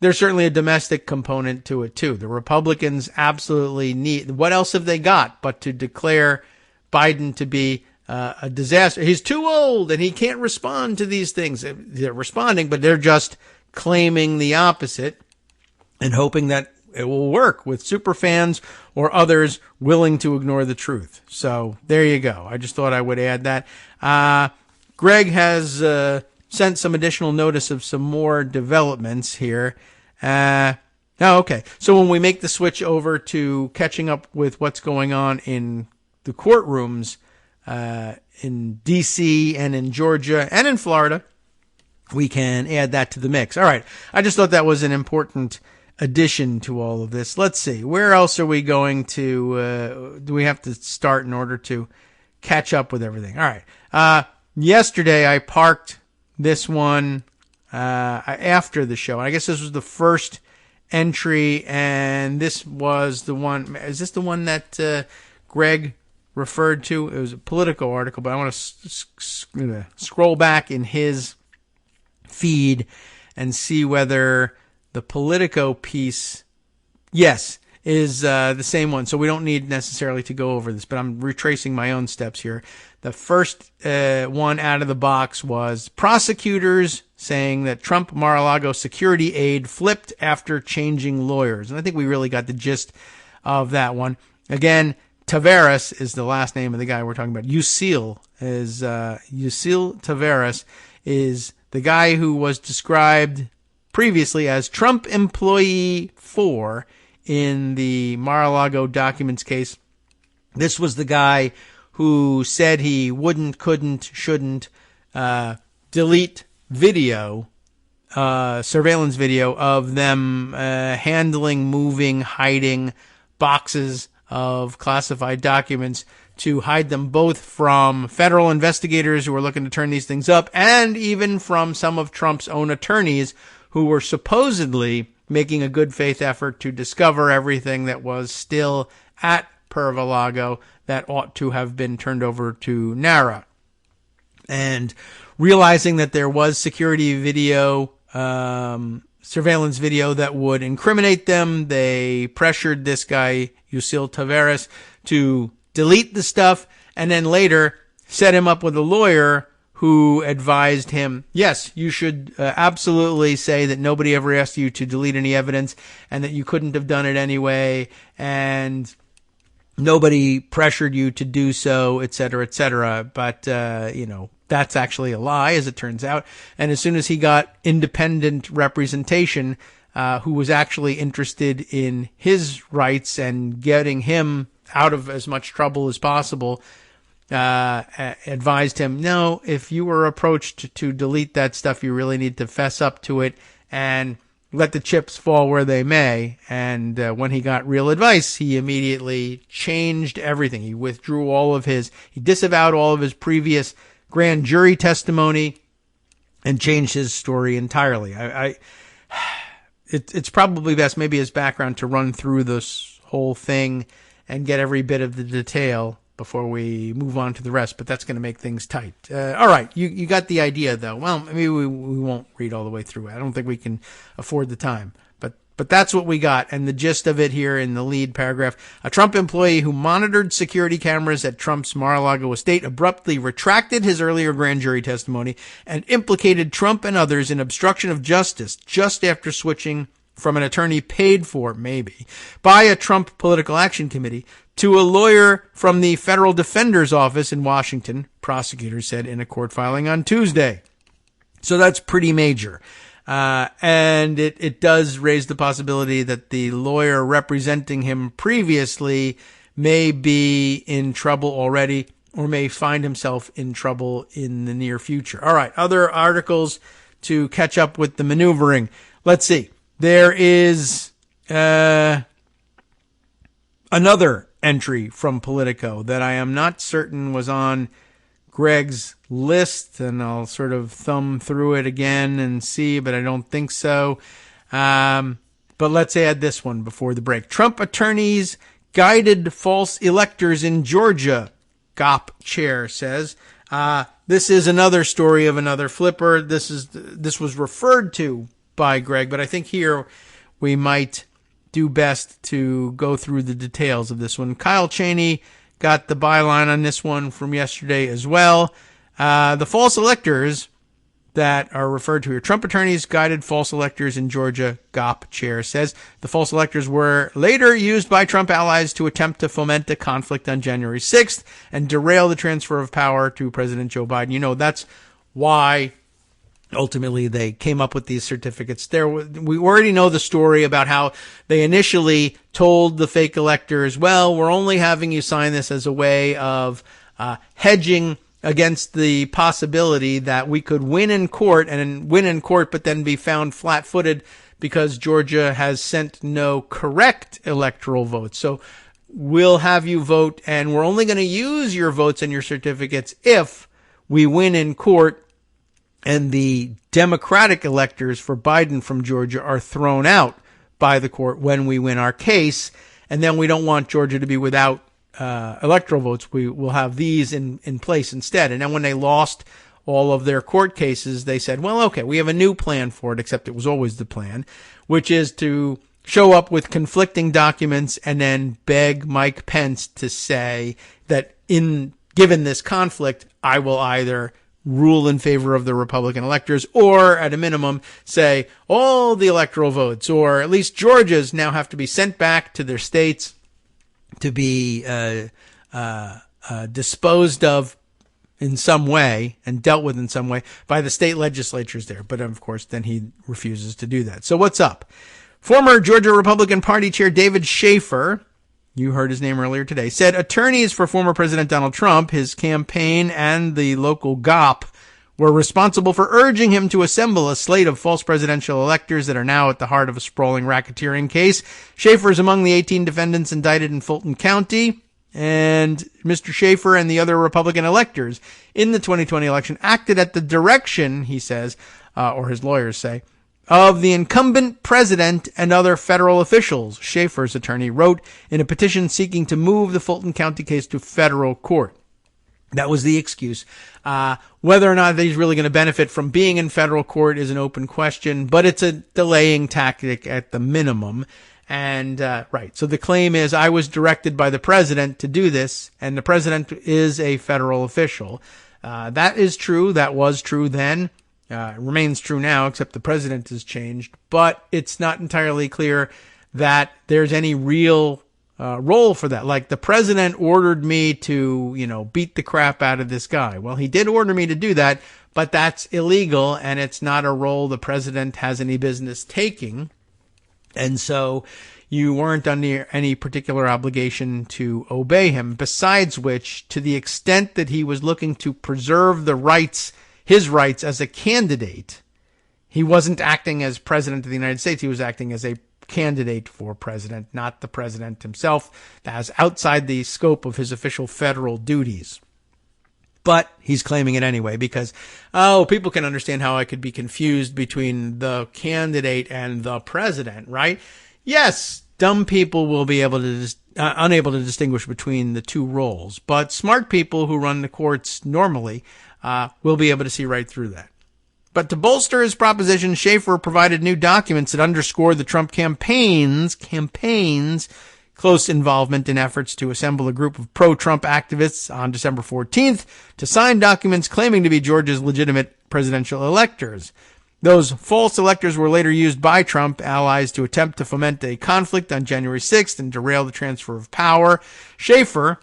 there's certainly a domestic component to it too. The Republicans absolutely need, what else have they got but to declare Biden to be a disaster? He's too old and he can't respond to these things. They're responding, but they're just claiming the opposite and hoping that it will work with superfans or others willing to ignore the truth. So there you go. I just thought I would add that. Greg has sent some additional notice of some more developments here. Okay. So when we make the switch over to catching up with what's going on in the courtrooms in D.C. and in Georgia and in Florida, we can add that to the mix. All right. I just thought that was an important addition to all of this. Let's see. Where else are we going to, do we have to start in order to catch up with everything? All right. Yesterday I parked this one after the show. I guess this was the first entry, and this was the one. Is this the one that Greg referred to? It was a Politico article, but I want to scroll back in his feed and see whether the Politico piece, yes, is the same one. So we don't need necessarily to go over this, but I'm retracing my own steps here. The first one out of the box was prosecutors saying that Trump Mar-a-Lago security aide flipped after changing lawyers. And I think we really got the gist of that one. Again, Taveras is the last name of the guy we're talking about. Yuscil Taveras is the guy who was described previously as Trump employee 4 in the Mar-a-Lago documents case. This was the guy who said he wouldn't, couldn't, shouldn't delete video, surveillance video of them handling, moving, hiding boxes of classified documents to hide them both from federal investigators who were looking to turn these things up and even from some of Trump's own attorneys who were supposedly making a good faith effort to discover everything that was still at Mar-a-Lago that ought to have been turned over to NARA. And realizing that there was security video, surveillance video that would incriminate them, they pressured this guy, Yuscil Taveras, to delete the stuff and then later set him up with a lawyer who advised him, yes, you should absolutely say that nobody ever asked you to delete any evidence and that you couldn't have done it anyway and nobody pressured you to do so, et cetera, et cetera. But, that's actually a lie, as it turns out. And as soon as he got independent representation, who was actually interested in his rights and getting him out of as much trouble as possible, advised him, no, if you were approached to delete that stuff, you really need to fess up to it and let the chips fall where they may. And when he got real advice, he immediately changed everything. He disavowed all of his previous grand jury testimony and changed his story entirely. It's probably best, maybe as background, to run through this whole thing and get every bit of the detail before we move on to the rest, but that's going to make things tight. All right, you got the idea, though. Well, maybe we won't read all the way through it. I don't think we can afford the time. But that's what we got, and the gist of it here in the lead paragraph. A Trump employee who monitored security cameras at Trump's Mar-a-Lago estate abruptly retracted his earlier grand jury testimony and implicated Trump and others in obstruction of justice just after switching from an attorney paid for, maybe, by a Trump political action committee to a lawyer from the Federal Defender's Office in Washington, prosecutors said in a court filing on Tuesday. So that's pretty major. And it does raise the possibility that the lawyer representing him previously may be in trouble already or may find himself in trouble in the near future. All right, other articles to catch up with the maneuvering. Let's see. There is another entry from Politico that I am not certain was on Greg's list, and I'll sort of thumb through it again and see, but I don't think so. But let's add this one before the break. Trump attorneys guided false electors in Georgia, GOP chair says. This is another story of another flipper. This was referred to by Greg, but I think here we might do best to go through the details of this one. Kyle Cheney got the byline on this one from yesterday as well. The false electors that are referred to here, Trump attorneys guided false electors in Georgia, GOP chair says. The false electors were later used by Trump allies to attempt to foment a conflict on January 6th and derail the transfer of power to President Joe Biden. You know, that's why ultimately they came up with these certificates. We already know the story about how they initially told the fake electors, well, we're only having you sign this as a way of hedging against the possibility that we could win in court, but then be found flat-footed because Georgia has sent no correct electoral votes. So we'll have you vote, and we're only going to use your votes and your certificates if we win in court and the Democratic electors for Biden from Georgia are thrown out by the court when we win our case. And then we don't want Georgia to be without electoral votes. We will have these in place instead. And then when they lost all of their court cases, they said, well, okay, we have a new plan for it, except it was always the plan, which is to show up with conflicting documents and then beg Mike Pence to say that given this conflict, I will either rule in favor of the Republican electors, or at a minimum say all the electoral votes, or at least Georgia's, now have to be sent back to their states to be disposed of in some way and dealt with in some way by the state legislatures there. But of course, then he refuses to do that. So what's up? Former Georgia Republican Party Chair David Schaefer, you heard his name earlier today, said attorneys for former President Donald Trump, his campaign, and the local GOP were responsible for urging him to assemble a slate of false presidential electors that are now at the heart of a sprawling racketeering case. Schaefer is among the 18 defendants indicted in Fulton County, and Mr. Schaefer and the other Republican electors in the 2020 election acted at the direction, he says, or his lawyers say, of the incumbent president and other federal officials, Schaefer's attorney wrote in a petition seeking to move the Fulton County case to federal court. That was the excuse. Whether or not he's really going to benefit from being in federal court is an open question, but it's a delaying tactic at the minimum. And, right. So the claim is I was directed by the president to do this, and the president is a federal official. That is true. That was true then. It remains true now, except the president has changed, but it's not entirely clear that there's any real role for that. Like, the president ordered me to, beat the crap out of this guy. Well, he did order me to do that, but that's illegal, and it's not a role the president has any business taking. And so you weren't under any particular obligation to obey him. Besides which, to the extent that he was looking to preserve his rights as a candidate, he wasn't acting as president of the United States. He was acting as a candidate for president, not the president himself. That was outside the scope of his official federal duties. But he's claiming it anyway because, people can understand how I could be confused between the candidate and the president, right? Yes, dumb people will be able to unable to distinguish between the two roles, but smart people who run the courts normally will be able to see right through that. But to bolster his proposition, Schaefer provided new documents that underscore the Trump campaign's close involvement in efforts to assemble a group of pro-Trump activists on December 14th to sign documents claiming to be Georgia's legitimate presidential electors. Those false electors were later used by Trump allies to attempt to foment a conflict on January 6th and derail the transfer of power. Schaefer,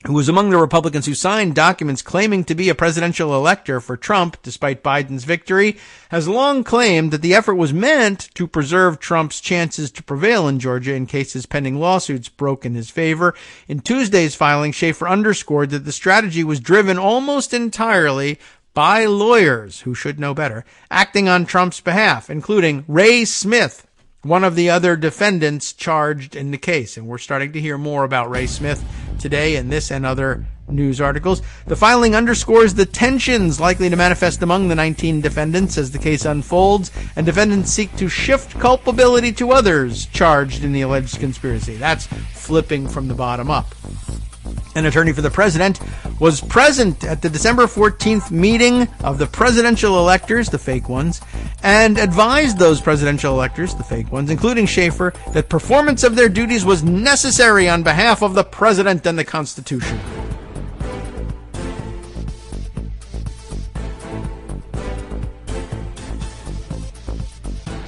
who was among the Republicans who signed documents claiming to be a presidential elector for Trump despite Biden's victory, has long claimed that the effort was meant to preserve Trump's chances to prevail in Georgia in case his pending lawsuits broke in his favor. In Tuesday's filing, Schaefer underscored that the strategy was driven almost entirely by lawyers who should know better, acting on Trump's behalf, including Ray Smith, one of the other defendants charged in the case. And we're starting to hear more about Ray Smith today in this and other news articles. The filing underscores the tensions likely to manifest among the 19 defendants as the case unfolds, and defendants seek to shift culpability to others charged in the alleged conspiracy. That's flipping from the bottom up. An attorney for the president was present at the December 14th meeting of the presidential electors, the fake ones, and advised those presidential electors, the fake ones, including Schaefer, that performance of their duties was necessary on behalf of the president and the Constitution.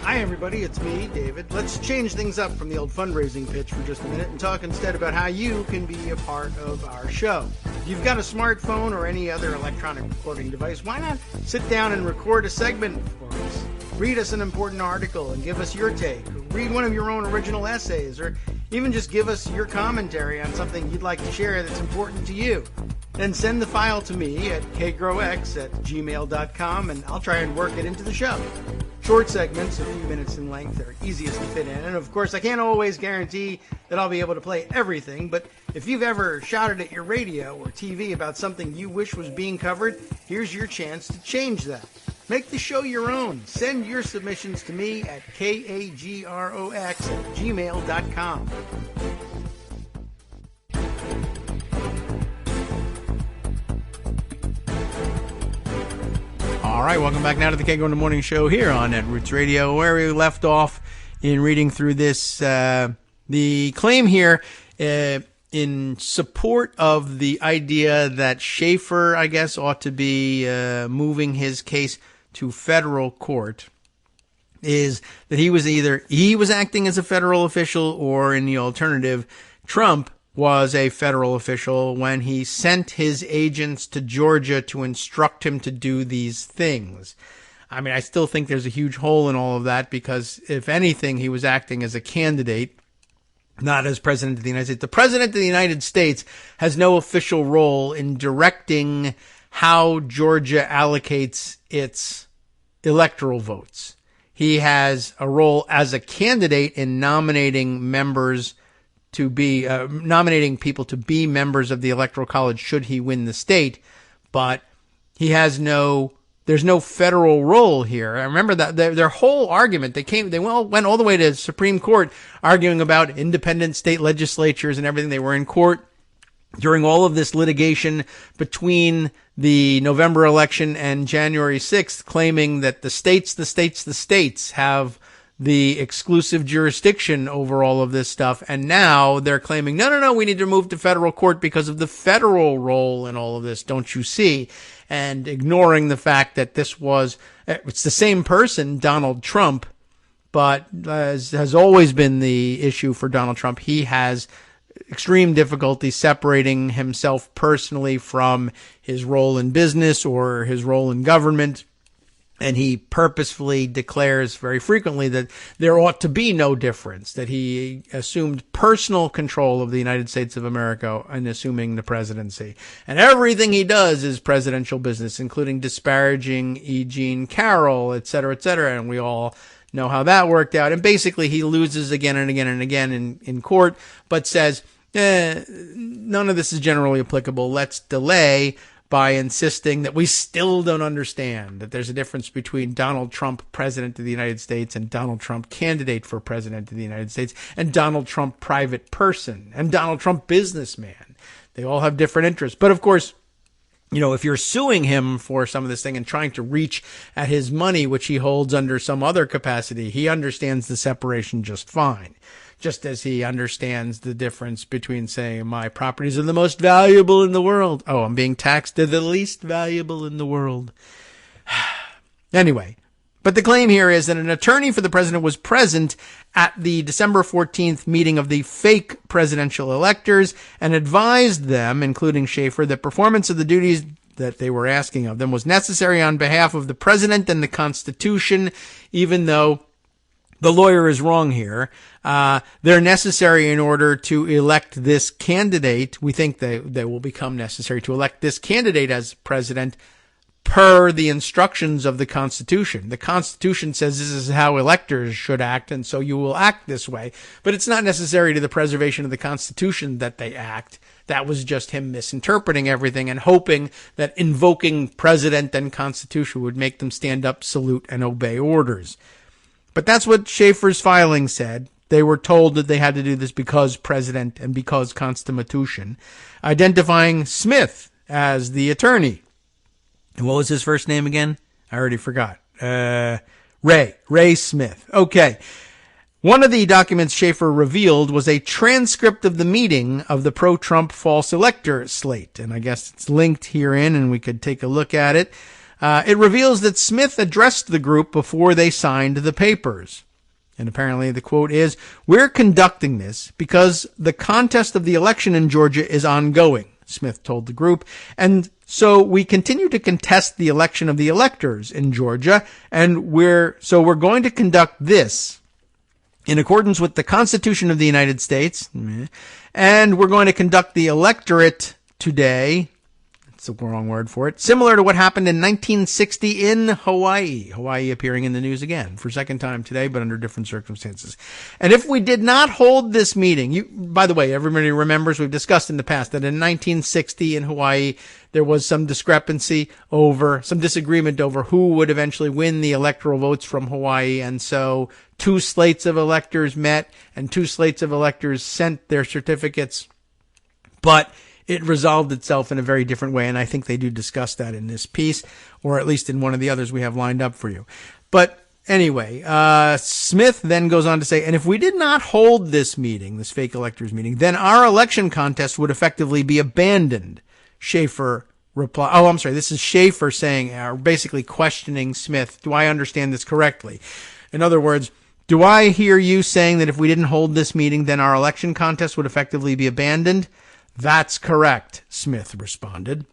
Hi, everybody. It's me, David. Let's change things up from the old fundraising pitch for just a minute and talk instead about how you can be a part of our show. If you've got a smartphone or any other electronic recording device, why not sit down and record a segment for us? Read us an important article and give us your take. Or read one of your own original essays, or even just give us your commentary on something you'd like to share that's important to you. Then send the file to me at kagrox@gmail.com, and I'll try and work it into the show. Short segments, a few minutes in length, are easiest to fit in. And of course, I can't always guarantee that I'll be able to play everything, but if you've ever shouted at your radio or TV about something you wish was being covered, here's your chance to change that. Make the show your own. Send your submissions to me at kagrox@gmail.com. All right, welcome back now to the Kagro in the Morning Show here on Roots Radio, where we left off in reading through this, the claim here in support of the idea that Schaefer, I guess, ought to be moving his case to federal court, is that he was acting as a federal official, or in the alternative, Trump was a federal official when he sent his agents to Georgia to instruct him to do these things. I mean, I still think there's a huge hole in all of that, because if anything, he was acting as a candidate, not as president of the United States. The president of the United States has no official role in directing how Georgia allocates its electoral votes. He has a role as a candidate in nominating members to be nominating people to be members of the Electoral College should he win the state, but he has there's no federal role here. I remember that their whole argument, they went all the way to Supreme Court arguing about independent state legislatures and everything. They were in court during all of this litigation between the November election and January 6th, claiming that the states have the exclusive jurisdiction over all of this stuff. And now they're claiming, no, we need to move to federal court because of the federal role in all of this, don't you see? And ignoring the fact that it's the same person, Donald Trump, but as has always been the issue for Donald Trump, he has extreme difficulty separating himself personally from his role in business or his role in government. And he purposefully declares very frequently that there ought to be no difference, that he assumed personal control of the United States of America in assuming the presidency. And everything he does is presidential business, including disparaging E. Jean Carroll, et cetera, and we all know how that worked out. And basically he loses again and again and again in court, but says, none of this is generally applicable. Let's delay by insisting that we still don't understand that there's a difference between Donald Trump, president of the United States, and Donald Trump, candidate for president of the United States, and Donald Trump, private person, and Donald Trump, businessman. They all have different interests. But of course, you know, if you're suing him for some of this thing and trying to reach at his money, which he holds under some other capacity, he understands the separation just fine. Just as he understands the difference between saying my properties are the most valuable in the world. Oh, I'm being taxed to the least valuable in the world. Anyway, but the claim here is that an attorney for the president was present at the December 14th meeting of the fake presidential electors and advised them, including Schaefer, that performance of the duties that they were asking of them was necessary on behalf of the president and the Constitution, even though the lawyer is wrong here. They're necessary in order to elect this candidate. We think they will become necessary to elect this candidate as president per the instructions of the Constitution. The Constitution says this is how electors should act, and so you will act this way. But it's not necessary to the preservation of the Constitution that they act. That was just him misinterpreting everything and hoping that invoking president and Constitution would make them stand up, salute, and obey orders. But that's what Schaefer's filing said. They were told that they had to do this because president and because Constitution, identifying Smith as the attorney. And what was his first name again? I already forgot. Ray Smith. Okay. One of the documents Schaefer revealed was a transcript of the meeting of the pro-Trump false elector slate. And I guess it's linked herein and we could take a look at it. It reveals that Smith addressed the group before they signed the papers. And apparently the quote is, "We're conducting this because the contest of the election in Georgia is ongoing," Smith told the group. "And so we continue to contest the election of the electors in Georgia, and we're going to conduct this in accordance with the Constitution of the United States, and we're going to conduct the electorate today." The wrong word for it. Similar to what happened in 1960 in Hawaii. Hawaii appearing in the news again for a second time today, but under different circumstances. And if we did not hold this meeting, by the way, everybody remembers we've discussed in the past that in 1960 in Hawaii, there was some disagreement over who would eventually win the electoral votes from Hawaii. And so two slates of electors met and two slates of electors sent their certificates. But it resolved itself in a very different way, and I think they do discuss that in this piece, or at least in one of the others we have lined up for you. But anyway, Smith then goes on to say, "And if we did not hold this meeting, this fake electors meeting, then our election contest would effectively be abandoned." Schaefer replied, this is Schaefer saying, or basically questioning Smith, do I understand this correctly? In other words, do I hear you saying that if we didn't hold this meeting, then our election contest would effectively be abandoned? "That's correct," Smith responded.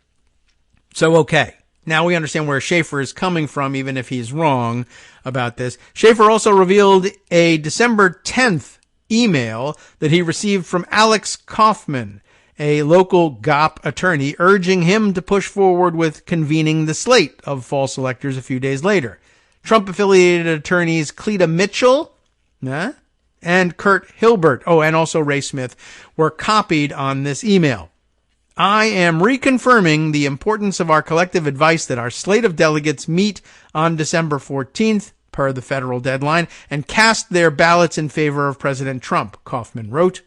So, okay. Now we understand where Schaefer is coming from, even if he's wrong about this. Schaefer also revealed a December 10th email that he received from Alex Kaufman, a local GOP attorney, urging him to push forward with convening the slate of false electors a few days later. Trump-affiliated attorneys Cleta Mitchell, and Kurt Hilbert, and also Ray Smith, were copied on this email. "I am reconfirming the importance of our collective advice that our slate of delegates meet on December 14th, per the federal deadline, and cast their ballots in favor of President Trump," Kaufman wrote.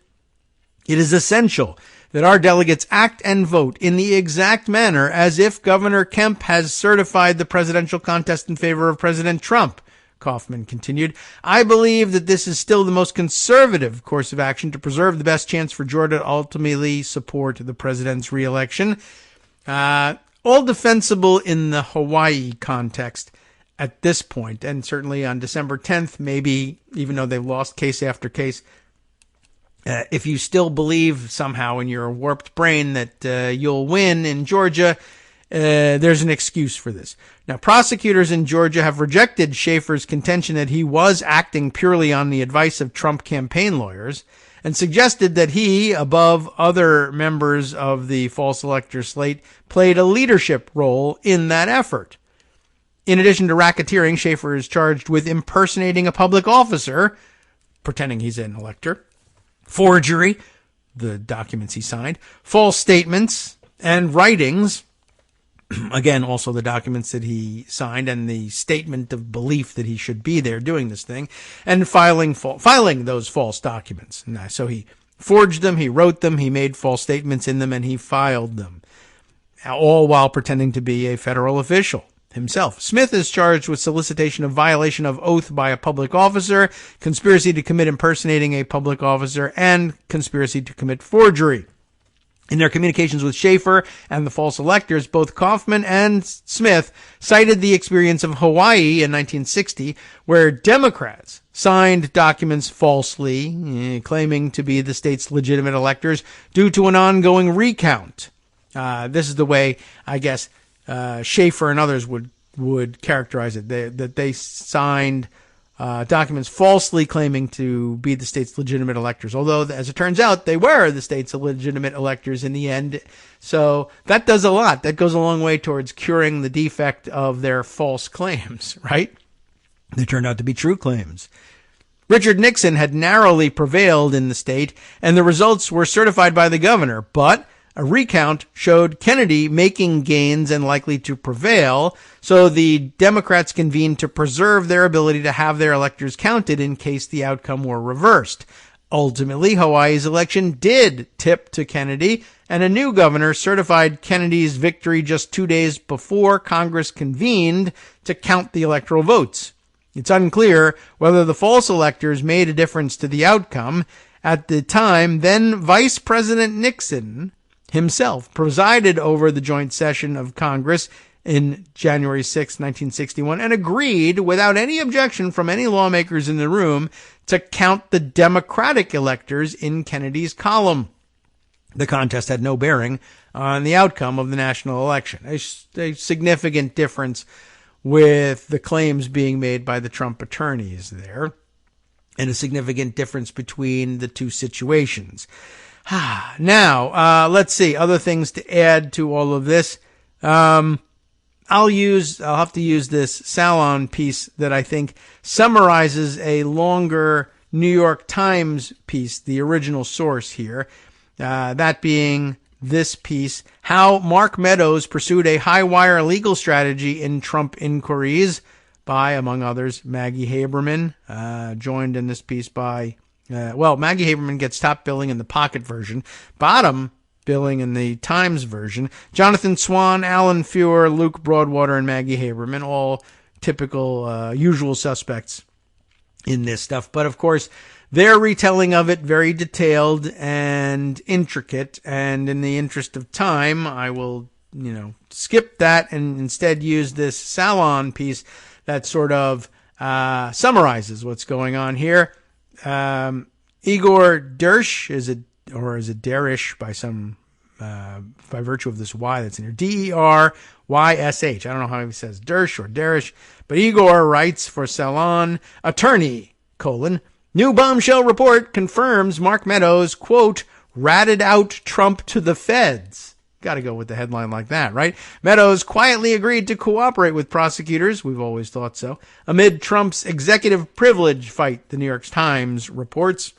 "It is essential that our delegates act and vote in the exact manner as if Governor Kemp has certified the presidential contest in favor of President Trump," Kaufman continued. "I believe that this is still the most conservative course of action to preserve the best chance for Georgia to ultimately support the president's reelection." All defensible in the Hawaii context at this point, and certainly on December 10th, maybe, even though they've lost case after case, if you still believe somehow in your warped brain that you'll win in Georgia, there's an excuse for this. Now, prosecutors in Georgia have rejected Schaefer's contention that he was acting purely on the advice of Trump campaign lawyers and suggested that he, above other members of the false elector slate, played a leadership role in that effort. In addition to racketeering, Schaefer is charged with impersonating a public officer, pretending he's an elector, forgery, the documents he signed, false statements, and writings, again, also the documents that he signed and the statement of belief that he should be there doing this thing, and filing those false documents. So he forged them, he wrote them, he made false statements in them, and he filed them, all while pretending to be a federal official himself. Smith is charged with solicitation of violation of oath by a public officer, conspiracy to commit impersonating a public officer, and conspiracy to commit forgery. In their communications with Schaefer and the false electors, both Kaufman and Smith cited the experience of Hawaii in 1960, where Democrats signed documents falsely, claiming to be the state's legitimate electors due to an ongoing recount. This is the way, I guess, Schaefer and others would characterize it. That they signed documents falsely claiming to be the state's legitimate electors, although, as it turns out, they were the state's legitimate electors in the end. So that does a lot. That goes a long way towards curing the defect of their false claims, right? They turned out to be true claims. Richard Nixon had narrowly prevailed in the state, and the results were certified by the governor, but a recount showed Kennedy making gains and likely to prevail, so the Democrats convened to preserve their ability to have their electors counted in case the outcome were reversed. Ultimately, Hawaii's election did tip to Kennedy, and a new governor certified Kennedy's victory just 2 days before Congress convened to count the electoral votes. It's unclear whether the false electors made a difference to the outcome. At the time, then Vice President Nixon himself presided over the joint session of Congress in January 6, 1961, and agreed, without any objection from any lawmakers in the room, to count the Democratic electors in Kennedy's column. The contest had no bearing on the outcome of the national election. A significant difference with the claims being made by the Trump attorneys there, and a significant difference between the two situations. Now, let's see, other things to add to all of this. I'll have to use this Salon piece that I think summarizes a longer New York Times piece, the original source here, that being this piece, How Mark Meadows Pursued a High-Wire Legal Strategy in Trump Inquiries, by, among others, Maggie Haberman, joined in this piece by Maggie Haberman gets top billing in the Pocket version, bottom billing in the Times version. Jonathan Swan, Alan Feuer, Luke Broadwater, and Maggie Haberman, all typical usual suspects in this stuff. But, of course, their retelling of it, very detailed and intricate. And in the interest of time, I will, skip that and instead use this Salon piece that sort of summarizes what's going on here. Igor Dersh is it Derish by virtue of this Y that's in here. D-E-R-Y-S-H. I don't know how he says Dersh or Derish, but Igor writes for Salon, attorney, new bombshell report confirms Mark Meadows, quote, ratted out Trump to the feds. Got to go with the headline like that, right? Meadows quietly agreed to cooperate with prosecutors, we've always thought so, amid Trump's executive privilege fight, the New York Times reports.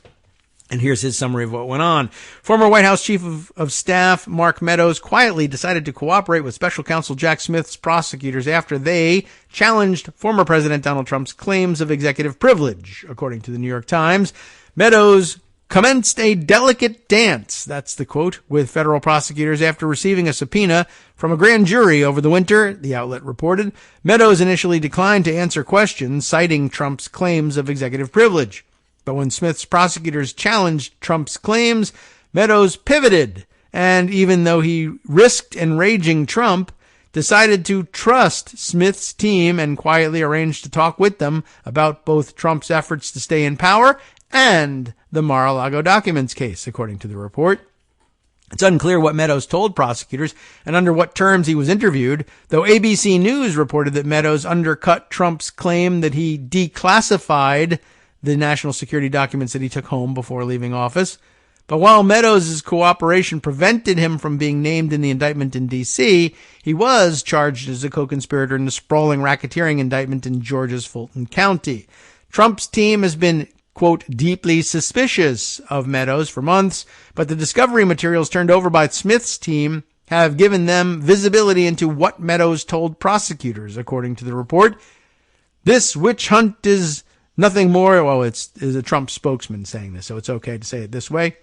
And here's his summary of what went on. Former White House Chief of Staff Mark Meadows quietly decided to cooperate with Special Counsel Jack Smith's prosecutors after they challenged former President Donald Trump's claims of executive privilege. According to the New York Times, Meadows commenced a delicate dance, that's the quote, with federal prosecutors after receiving a subpoena from a grand jury over the winter, the outlet reported. Meadows initially declined to answer questions, citing Trump's claims of executive privilege. But when Smith's prosecutors challenged Trump's claims, Meadows pivoted, and even though he risked enraging Trump, decided to trust Smith's team and quietly arranged to talk with them about both Trump's efforts to stay in power and the Mar-a-Lago documents case, according to the report. It's unclear what Meadows told prosecutors and under what terms he was interviewed, though ABC News reported that Meadows undercut Trump's claim that he declassified the national security documents that he took home before leaving office. But while Meadows' cooperation prevented him from being named in the indictment in D.C., he was charged as a co-conspirator in the sprawling racketeering indictment in Georgia's Fulton County. Trump's team has been, quote, deeply suspicious of Meadows for months, but the discovery materials turned over by Smith's team have given them visibility into what Meadows told prosecutors, according to the report. This witch hunt is nothing more, well, is a Trump spokesman saying this, so it's okay to say it this way.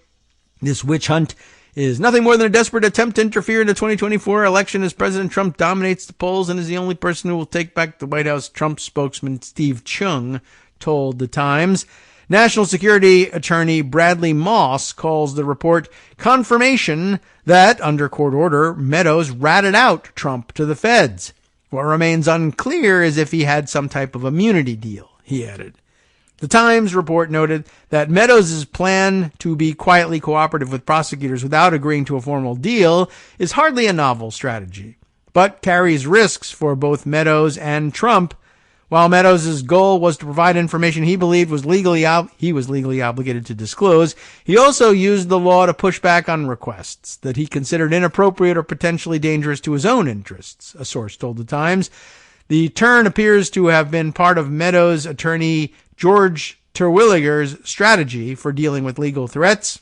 This witch hunt is nothing more than a desperate attempt to interfere in the 2024 election as President Trump dominates the polls and is the only person who will take back the White House. Trump spokesman Steve Chung told the Times. National Security Attorney Bradley Moss calls the report confirmation that, under court order, Meadows ratted out Trump to the feds. What remains unclear is if he had some type of immunity deal, he added. The Times report noted that Meadows' plan to be quietly cooperative with prosecutors without agreeing to a formal deal is hardly a novel strategy, but carries risks for both Meadows and Trump. While Meadows' goal was to provide information he believed was legally obligated to disclose, he also used the law to push back on requests that he considered inappropriate or potentially dangerous to his own interests, a source told the Times. The turn appears to have been part of Meadows' attorney George Terwilliger's strategy for dealing with legal threats.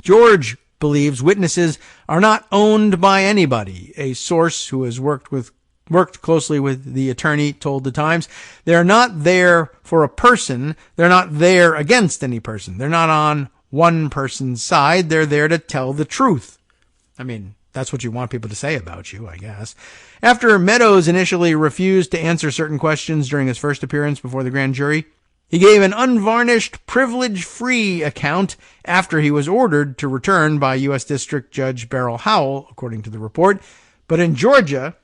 George believes witnesses are not owned by anybody, a source who has worked closely with the attorney told the Times. They're not there for a person. They're not there against any person. They're not on one person's side. They're there to tell the truth. I mean, that's what you want people to say about you, I guess. After Meadows initially refused to answer certain questions during his first appearance before the grand jury, he gave an unvarnished, privilege-free account after he was ordered to return by U.S. District Judge Beryl Howell, according to the report. But in Georgia,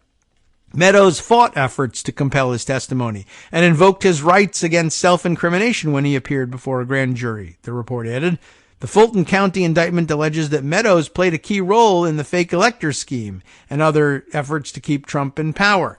Meadows fought efforts to compel his testimony and invoked his rights against self-incrimination when he appeared before a grand jury, the report added. The Fulton County indictment alleges that Meadows played a key role in the fake elector scheme and other efforts to keep Trump in power.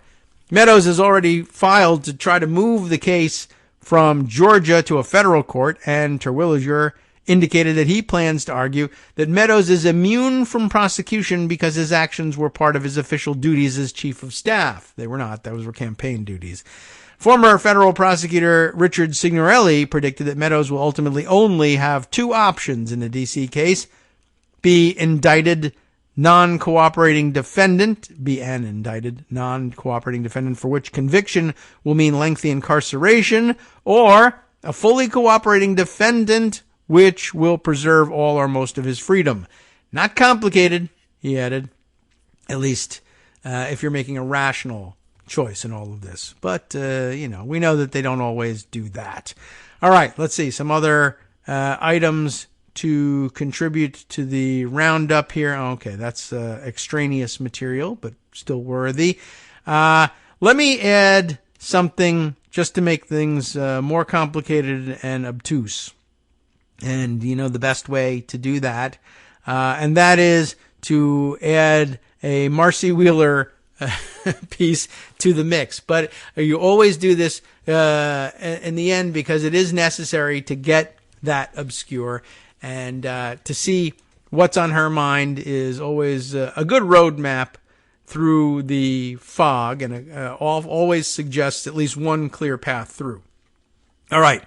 Meadows has already filed to try to move the case from Georgia to a federal court, and Terwilliger indicated that he plans to argue that Meadows is immune from prosecution because his actions were part of his official duties as chief of staff. They were not. Those were campaign duties. Former federal prosecutor Richard Signorelli predicted that Meadows will ultimately only have two options in the D.C. case: be an indicted non-cooperating defendant for which conviction will mean lengthy incarceration, or a fully cooperating defendant which will preserve all or most of his freedom. Not complicated, he added, at least if you're making a rational choice in all of this. But, we know that they don't always do that. All right, let's see some other items to contribute to the roundup here. Okay, that's extraneous material, but still worthy. Let me add something just to make things more complicated and obtuse. And the best way to do that, and that is to add a Marcy Wheeler piece to the mix. But you always do this in the end because it is necessary to get that obscure, and to see what's on her mind is always a good roadmap through the fog, and always suggests at least one clear path through. All right.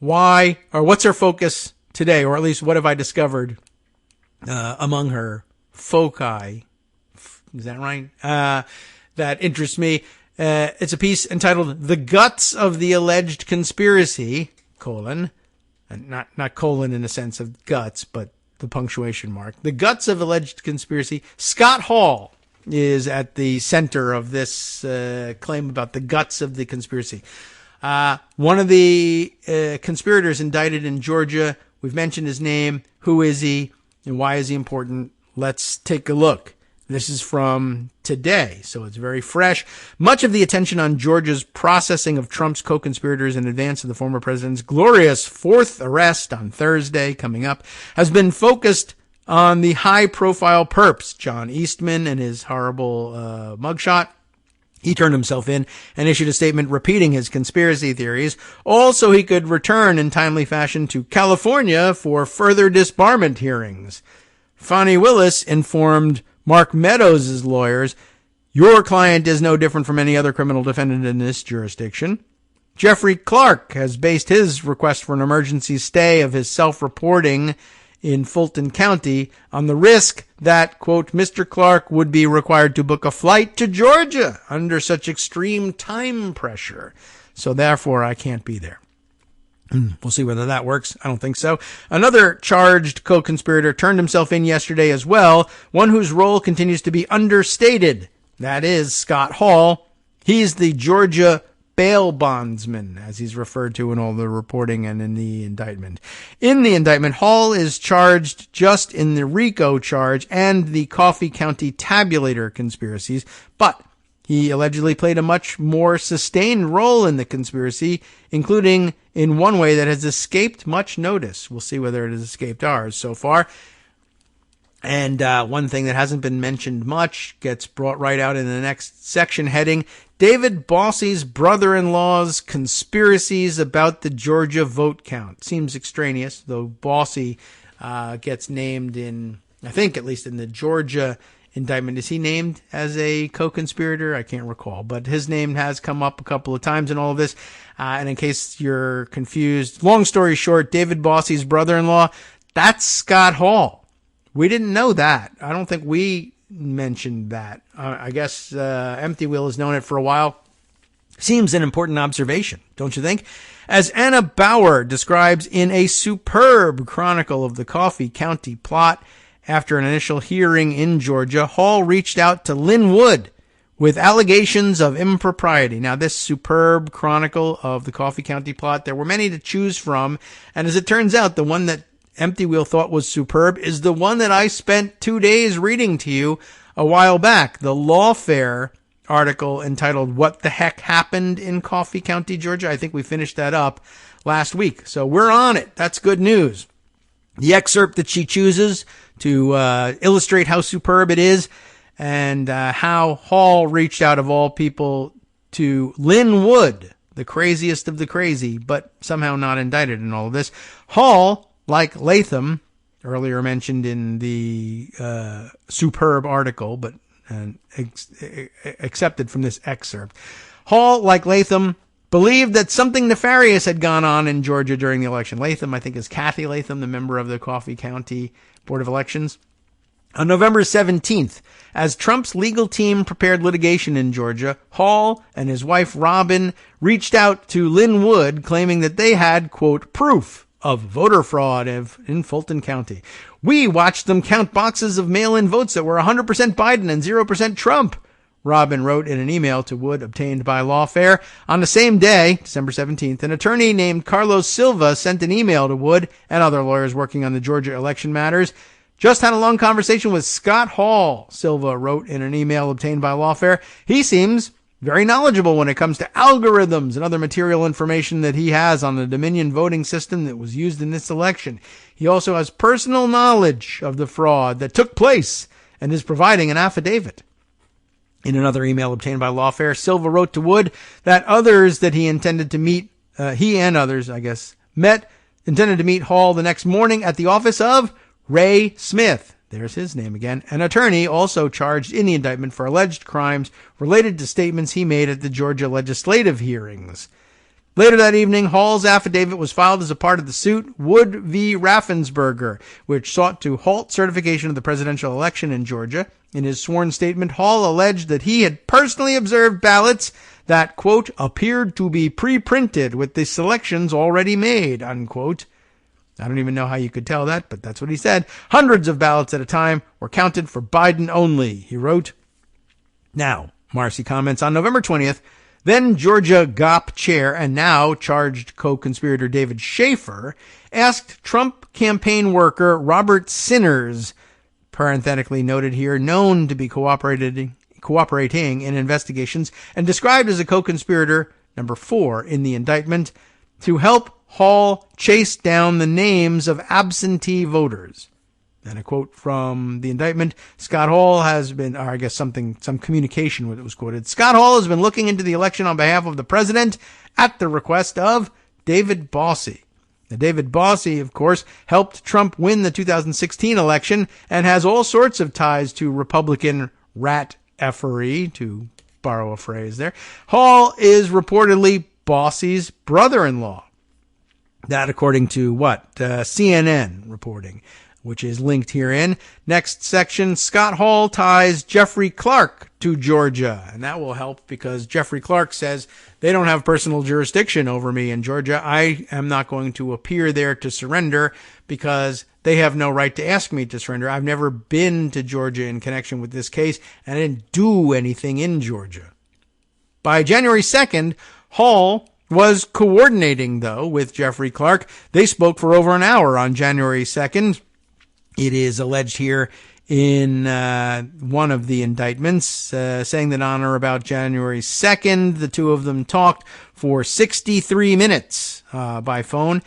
What's her focus today, or at least what have I discovered among her foci? Is that right? That interests me. It's a piece entitled "The Guts of the Alleged Conspiracy, : and not colon in the sense of guts, but the punctuation mark. The Guts of Alleged Conspiracy. Scott Hall is at the center of this claim about the guts of the conspiracy. One of the conspirators indicted in Georgia, we've mentioned his name. Who is he, and why is he important? Let's take a look. This is from today, so it's very fresh. Much of the attention on Georgia's processing of Trump's co-conspirators in advance of the former president's glorious fourth arrest on Thursday coming up has been focused on the high-profile perps, John Eastman and his horrible mugshot. He turned himself in and issued a statement repeating his conspiracy theories, all so he could return in timely fashion to California for further disbarment hearings. Fani Willis informed Mark Meadows' lawyers, "Your client is no different from any other criminal defendant in this jurisdiction." Jeffrey Clark has based his request for an emergency stay of his self-reporting in Fulton County on the risk that, quote, Mr. Clark would be required to book a flight to Georgia under such extreme time pressure. So therefore, I can't be there. We'll see whether that works. I don't think so. Another charged co-conspirator turned himself in yesterday as well, one whose role continues to be understated. That is Scott Hall. He's the Georgia bail bondsman, as he's referred to in all the reporting and in the indictment. In the indictment, Hall is charged just in the RICO charge and the Coffee County tabulator conspiracies, but he allegedly played a much more sustained role in the conspiracy, including in one way that has escaped much notice. We'll see whether it has escaped ours so far. And one thing that hasn't been mentioned much gets brought right out in the next section heading, David Bossie's brother-in-law's conspiracies about the Georgia vote count. Seems extraneous, though Bossie gets named in, I think at least in the Georgia indictment. Is he named as a co-conspirator? I can't recall, but his name has come up a couple of times in all of this. And in case you're confused, long story short, David Bossie's brother-in-law, that's Scott Hall. We didn't know that. I don't think we mentioned that. I guess Empty Wheel has known it for a while. Seems an important observation, don't you think? As Anna Bauer describes in a superb chronicle of the Coffee County plot, after an initial hearing in Georgia, Hall reached out to Lynn Wood with allegations of impropriety. Now, this superb chronicle of the Coffee County plot, there were many to choose from, and as it turns out, the one that Empty Wheel thought was superb is the one that I spent 2 days reading to you a while back, the Lawfare article entitled What the Heck Happened in Coffee County, Georgia. I think we finished that up last week. So we're on it. That's good news. The excerpt that she chooses to illustrate how superb it is and how Hall reached out of all people to Lynn Wood, the craziest of the crazy, but somehow not indicted in all of this. Hall, like Latham, earlier mentioned in the superb article, but accepted from this excerpt. Hall, like Latham, believed that something nefarious had gone on in Georgia during the election. Latham, I think, is Kathy Latham, the member of the Coffee County Board of Elections. On November 17th, as Trump's legal team prepared litigation in Georgia, Hall and his wife Robin reached out to Lynn Wood, claiming that they had, quote, proof of voter fraud in Fulton County. We watched them count boxes of mail-in votes that were 100% Biden and 0% Trump, Robin wrote in an email to Wood obtained by Lawfare. On the same day, December 17th, an attorney named Carlos Silva sent an email to Wood and other lawyers working on the Georgia election matters. Just had a long conversation with Scott Hall, Silva wrote in an email obtained by Lawfare. He seems very knowledgeable when it comes to algorithms and other material information that he has on the Dominion voting system that was used in this election. He also has personal knowledge of the fraud that took place and is providing an affidavit. In another email obtained by Lawfare, Silva wrote to Wood that others that he intended to meet, he and others, I guess, intended to meet Hall the next morning at the office of Ray Smith. There's his name again. An attorney also charged in the indictment for alleged crimes related to statements he made at the Georgia legislative hearings. Later that evening, Hall's affidavit was filed as a part of the suit Wood v. Raffensperger, which sought to halt certification of the presidential election in Georgia. In his sworn statement, Hall alleged that he had personally observed ballots that, quote, appeared to be pre-printed with the selections already made, unquote. I don't even know how you could tell that, but that's what he said. Hundreds of ballots at a time were counted for Biden only, he wrote. Now, Marcy comments, on November 20th, then Georgia GOP chair and now charged co-conspirator David Schaefer asked Trump campaign worker Robert Sinners, parenthetically noted here, known to be cooperating in investigations and described as a co-conspirator, number 4 in the indictment, to help Hall chased down the names of absentee voters. And a quote from the indictment, Scott Hall has been, or I guess some communication when it was quoted. Scott Hall has been looking into the election on behalf of the president at the request of David Bossie. Now, David Bossie, of course, helped Trump win the 2016 election and has all sorts of ties to Republican rat effery, to borrow a phrase there. Hall is reportedly Bossie's brother-in-law. That according to CNN reporting, which is linked herein. Next section, Scott Hall ties Jeffrey Clark to Georgia. And that will help because Jeffrey Clark says they don't have personal jurisdiction over me in Georgia. I am not going to appear there to surrender because they have no right to ask me to surrender. I've never been to Georgia in connection with this case, and I didn't do anything in Georgia. By January 2nd, Hall was coordinating, though, with Jeffrey Clark. They spoke for over an hour on January 2nd. It is alleged here in one of the indictments, saying that on or about January 2nd, the two of them talked for 63 minutes by phone.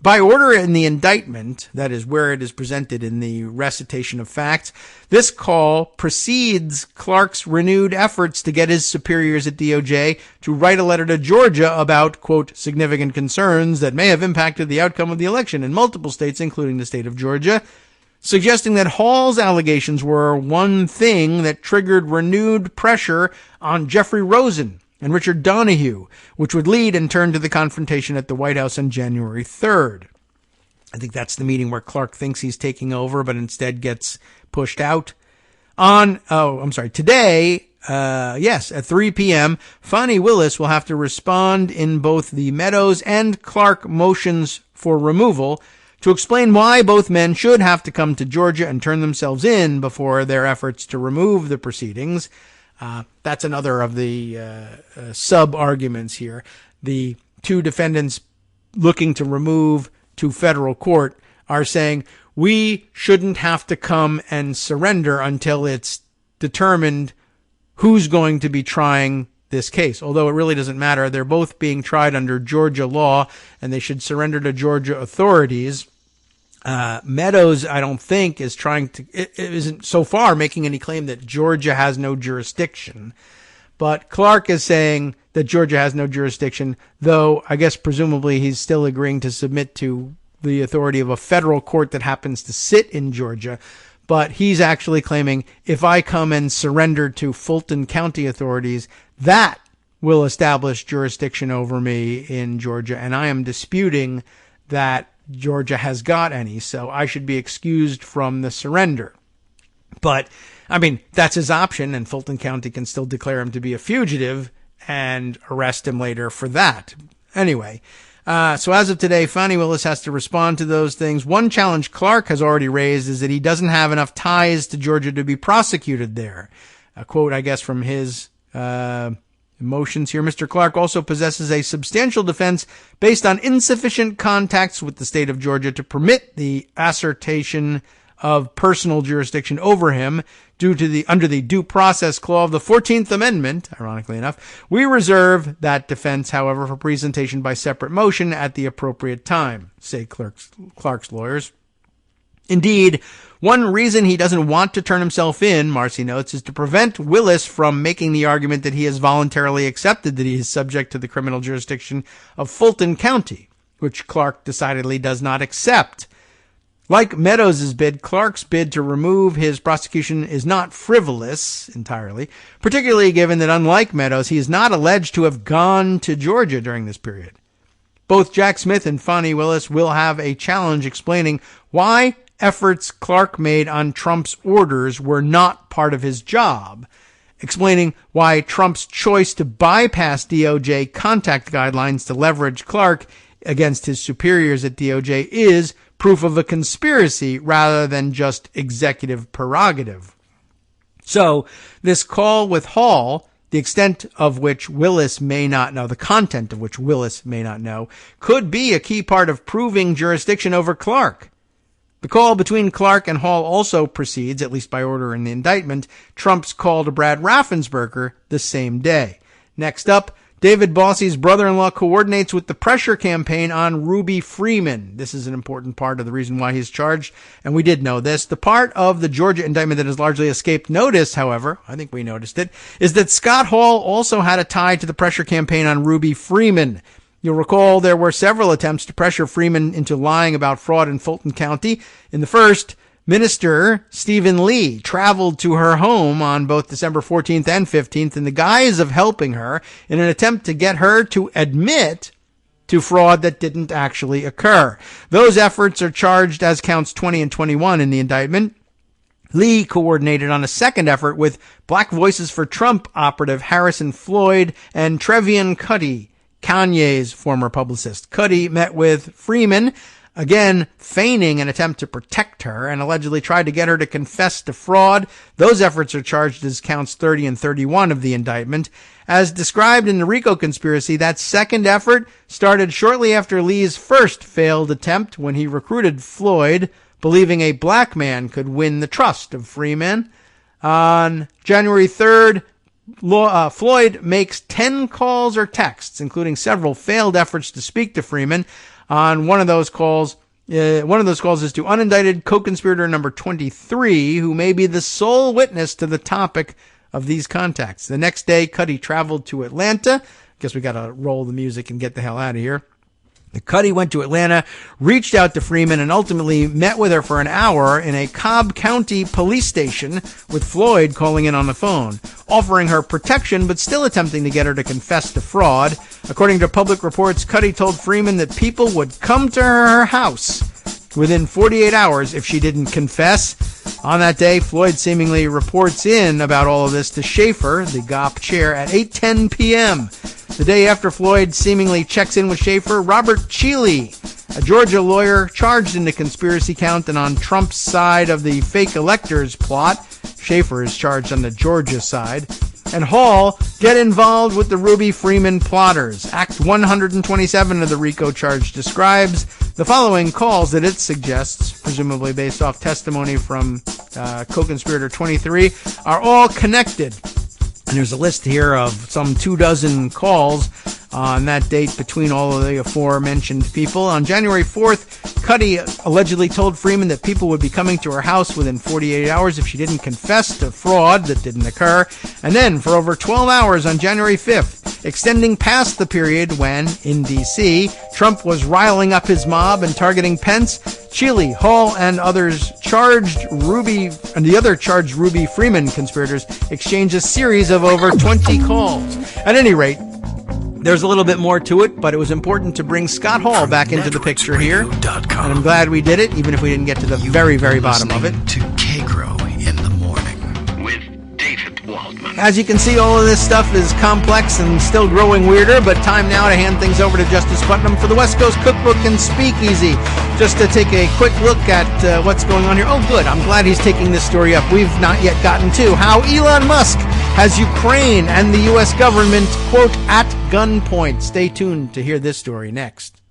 By order in the indictment, that is where it is presented in the recitation of facts, this call precedes Clark's renewed efforts to get his superiors at DOJ to write a letter to Georgia about, quote, significant concerns that may have impacted the outcome of the election in multiple states, including the state of Georgia, suggesting that Hall's allegations were one thing that triggered renewed pressure on Jeffrey Rosen and Richard Donahue, which would lead in turn to the confrontation at the White House on January 3rd. I think that's the meeting where Clark thinks he's taking over, but instead gets pushed out. Today, at 3 p.m., Fani Willis will have to respond in both the Meadows and Clark motions for removal to explain why both men should have to come to Georgia and turn themselves in before their efforts to remove the proceedings. That's another of the sub-arguments here. The two defendants looking to remove to federal court are saying we shouldn't have to come and surrender until it's determined who's going to be trying this case. Although it really doesn't matter. They're both being tried under Georgia law, and they should surrender to Georgia authorities. Meadows, I don't think, isn't so far making any claim that Georgia has no jurisdiction. But Clark is saying that Georgia has no jurisdiction, though I guess presumably he's still agreeing to submit to the authority of a federal court that happens to sit in Georgia. But he's actually claiming if I come and surrender to Fulton County authorities, that will establish jurisdiction over me in Georgia. And I am disputing that Georgia has got any, so I should be excused from the surrender. But, I mean, that's his option, and Fulton County can still declare him to be a fugitive and arrest him later for that. Anyway, so as of today, Fani Willis has to respond to those things. One challenge Clark has already raised is that he doesn't have enough ties to Georgia to be prosecuted there. A quote, I guess, from his motions here. Mr. Clark also possesses a substantial defense based on insufficient contacts with the state of Georgia to permit the assertion of personal jurisdiction over him under the due process clause of the 14th Amendment, ironically enough. We reserve that defense, however, for presentation by separate motion at the appropriate time, say Clark's lawyers. Indeed, one reason he doesn't want to turn himself in, Marcy notes, is to prevent Willis from making the argument that he has voluntarily accepted that he is subject to the criminal jurisdiction of Fulton County, which Clark decidedly does not accept. Like Meadows' bid, Clark's bid to remove his prosecution is not frivolous entirely, particularly given that unlike Meadows, he is not alleged to have gone to Georgia during this period. Both Jack Smith and Fani Willis will have a challenge explaining why efforts Clark made on Trump's orders were not part of his job, explaining why Trump's choice to bypass DOJ contact guidelines to leverage Clark against his superiors at DOJ is proof of a conspiracy rather than just executive prerogative. So this call with Hall, the extent of which Willis may not know, the content of which Willis may not know, could be a key part of proving jurisdiction over Clark. The call between Clark and Hall also precedes, at least by order in the indictment, Trump's call to Brad Raffensperger the same day. Next up, David Bossie's brother-in-law coordinates with the pressure campaign on Ruby Freeman. This is an important part of the reason why he's charged, and we did know this. The part of the Georgia indictment that has largely escaped notice, however, I think we noticed it, is that Scott Hall also had a tie to the pressure campaign on Ruby Freeman. You'll recall there were several attempts to pressure Freeman into lying about fraud in Fulton County. In the first, Minister Stephen Lee traveled to her home on both December 14th and 15th in the guise of helping her in an attempt to get her to admit to fraud that didn't actually occur. Those efforts are charged as counts 20 and 21 in the indictment. Lee coordinated on a second effort with Black Voices for Trump operative Harrison Floyd and Trevian Cuddy, Kanye's former publicist. Cuddy met with Freeman, again feigning an attempt to protect her, and allegedly tried to get her to confess to fraud. Those efforts are charged as counts 30 and 31 of the indictment. As described in the RICO conspiracy, that second effort started shortly after Lee's first failed attempt when he recruited Floyd, believing a black man could win the trust of Freeman. On January 3rd, Floyd makes 10 calls or texts, including several failed efforts to speak to Freeman. On one of those calls is to unindicted co-conspirator number 23, who may be the sole witness to the topic of these contacts. The next day, Cuddy traveled to Atlanta. Guess we got to roll the music and get the hell out of here. Cuddy went to Atlanta, reached out to Freeman, and ultimately met with her for an hour in a Cobb County police station, with Floyd calling in on the phone, offering her protection but still attempting to get her to confess to fraud. According to public reports, Cuddy told Freeman that people would come to her house within 48 hours if she didn't confess. On that day, Floyd seemingly reports in about all of this to Schaefer, the GOP chair, at 8:10 p.m. The day after Floyd seemingly checks in with Schaefer, Robert Cheeley, a Georgia lawyer charged in the conspiracy count and on Trump's side of the fake electors plot, Schaefer is charged on the Georgia side, and Hall get involved with the Ruby Freeman plotters. Act 127 of the RICO charge describes the following calls that it suggests, presumably based off testimony from co-conspirator 23, are all connected. And there's a list here of some 24 calls on that date between all of the aforementioned people. On January 4th, Cuddy allegedly told Freeman that people would be coming to her house within 48 hours if she didn't confess to fraud that didn't occur. And then for over 12 hours on January 5th, extending past the period when, in D.C., Trump was riling up his mob and targeting Pence, Cheeley, Hall, and the other charged Ruby Freeman conspirators exchanged a series of over 20 calls. At any rate, there's a little bit more to it, but it was important to bring Scott Hall back into the picture here. And I'm glad we did it, even if we didn't get to the very, very bottom of it. To Kagro in the morning with David Waldman. As you can see, all of this stuff is complex and still growing weirder, but time now to hand things over to Justice Putnam for the West Coast Cookbook and Speakeasy. Just to take a quick look at what's going on here. Oh, good. I'm glad he's taking this story up. We've not yet gotten to how Elon Musk has Ukraine and the U.S. government, quote, at gunpoint. Stay tuned to hear this story next.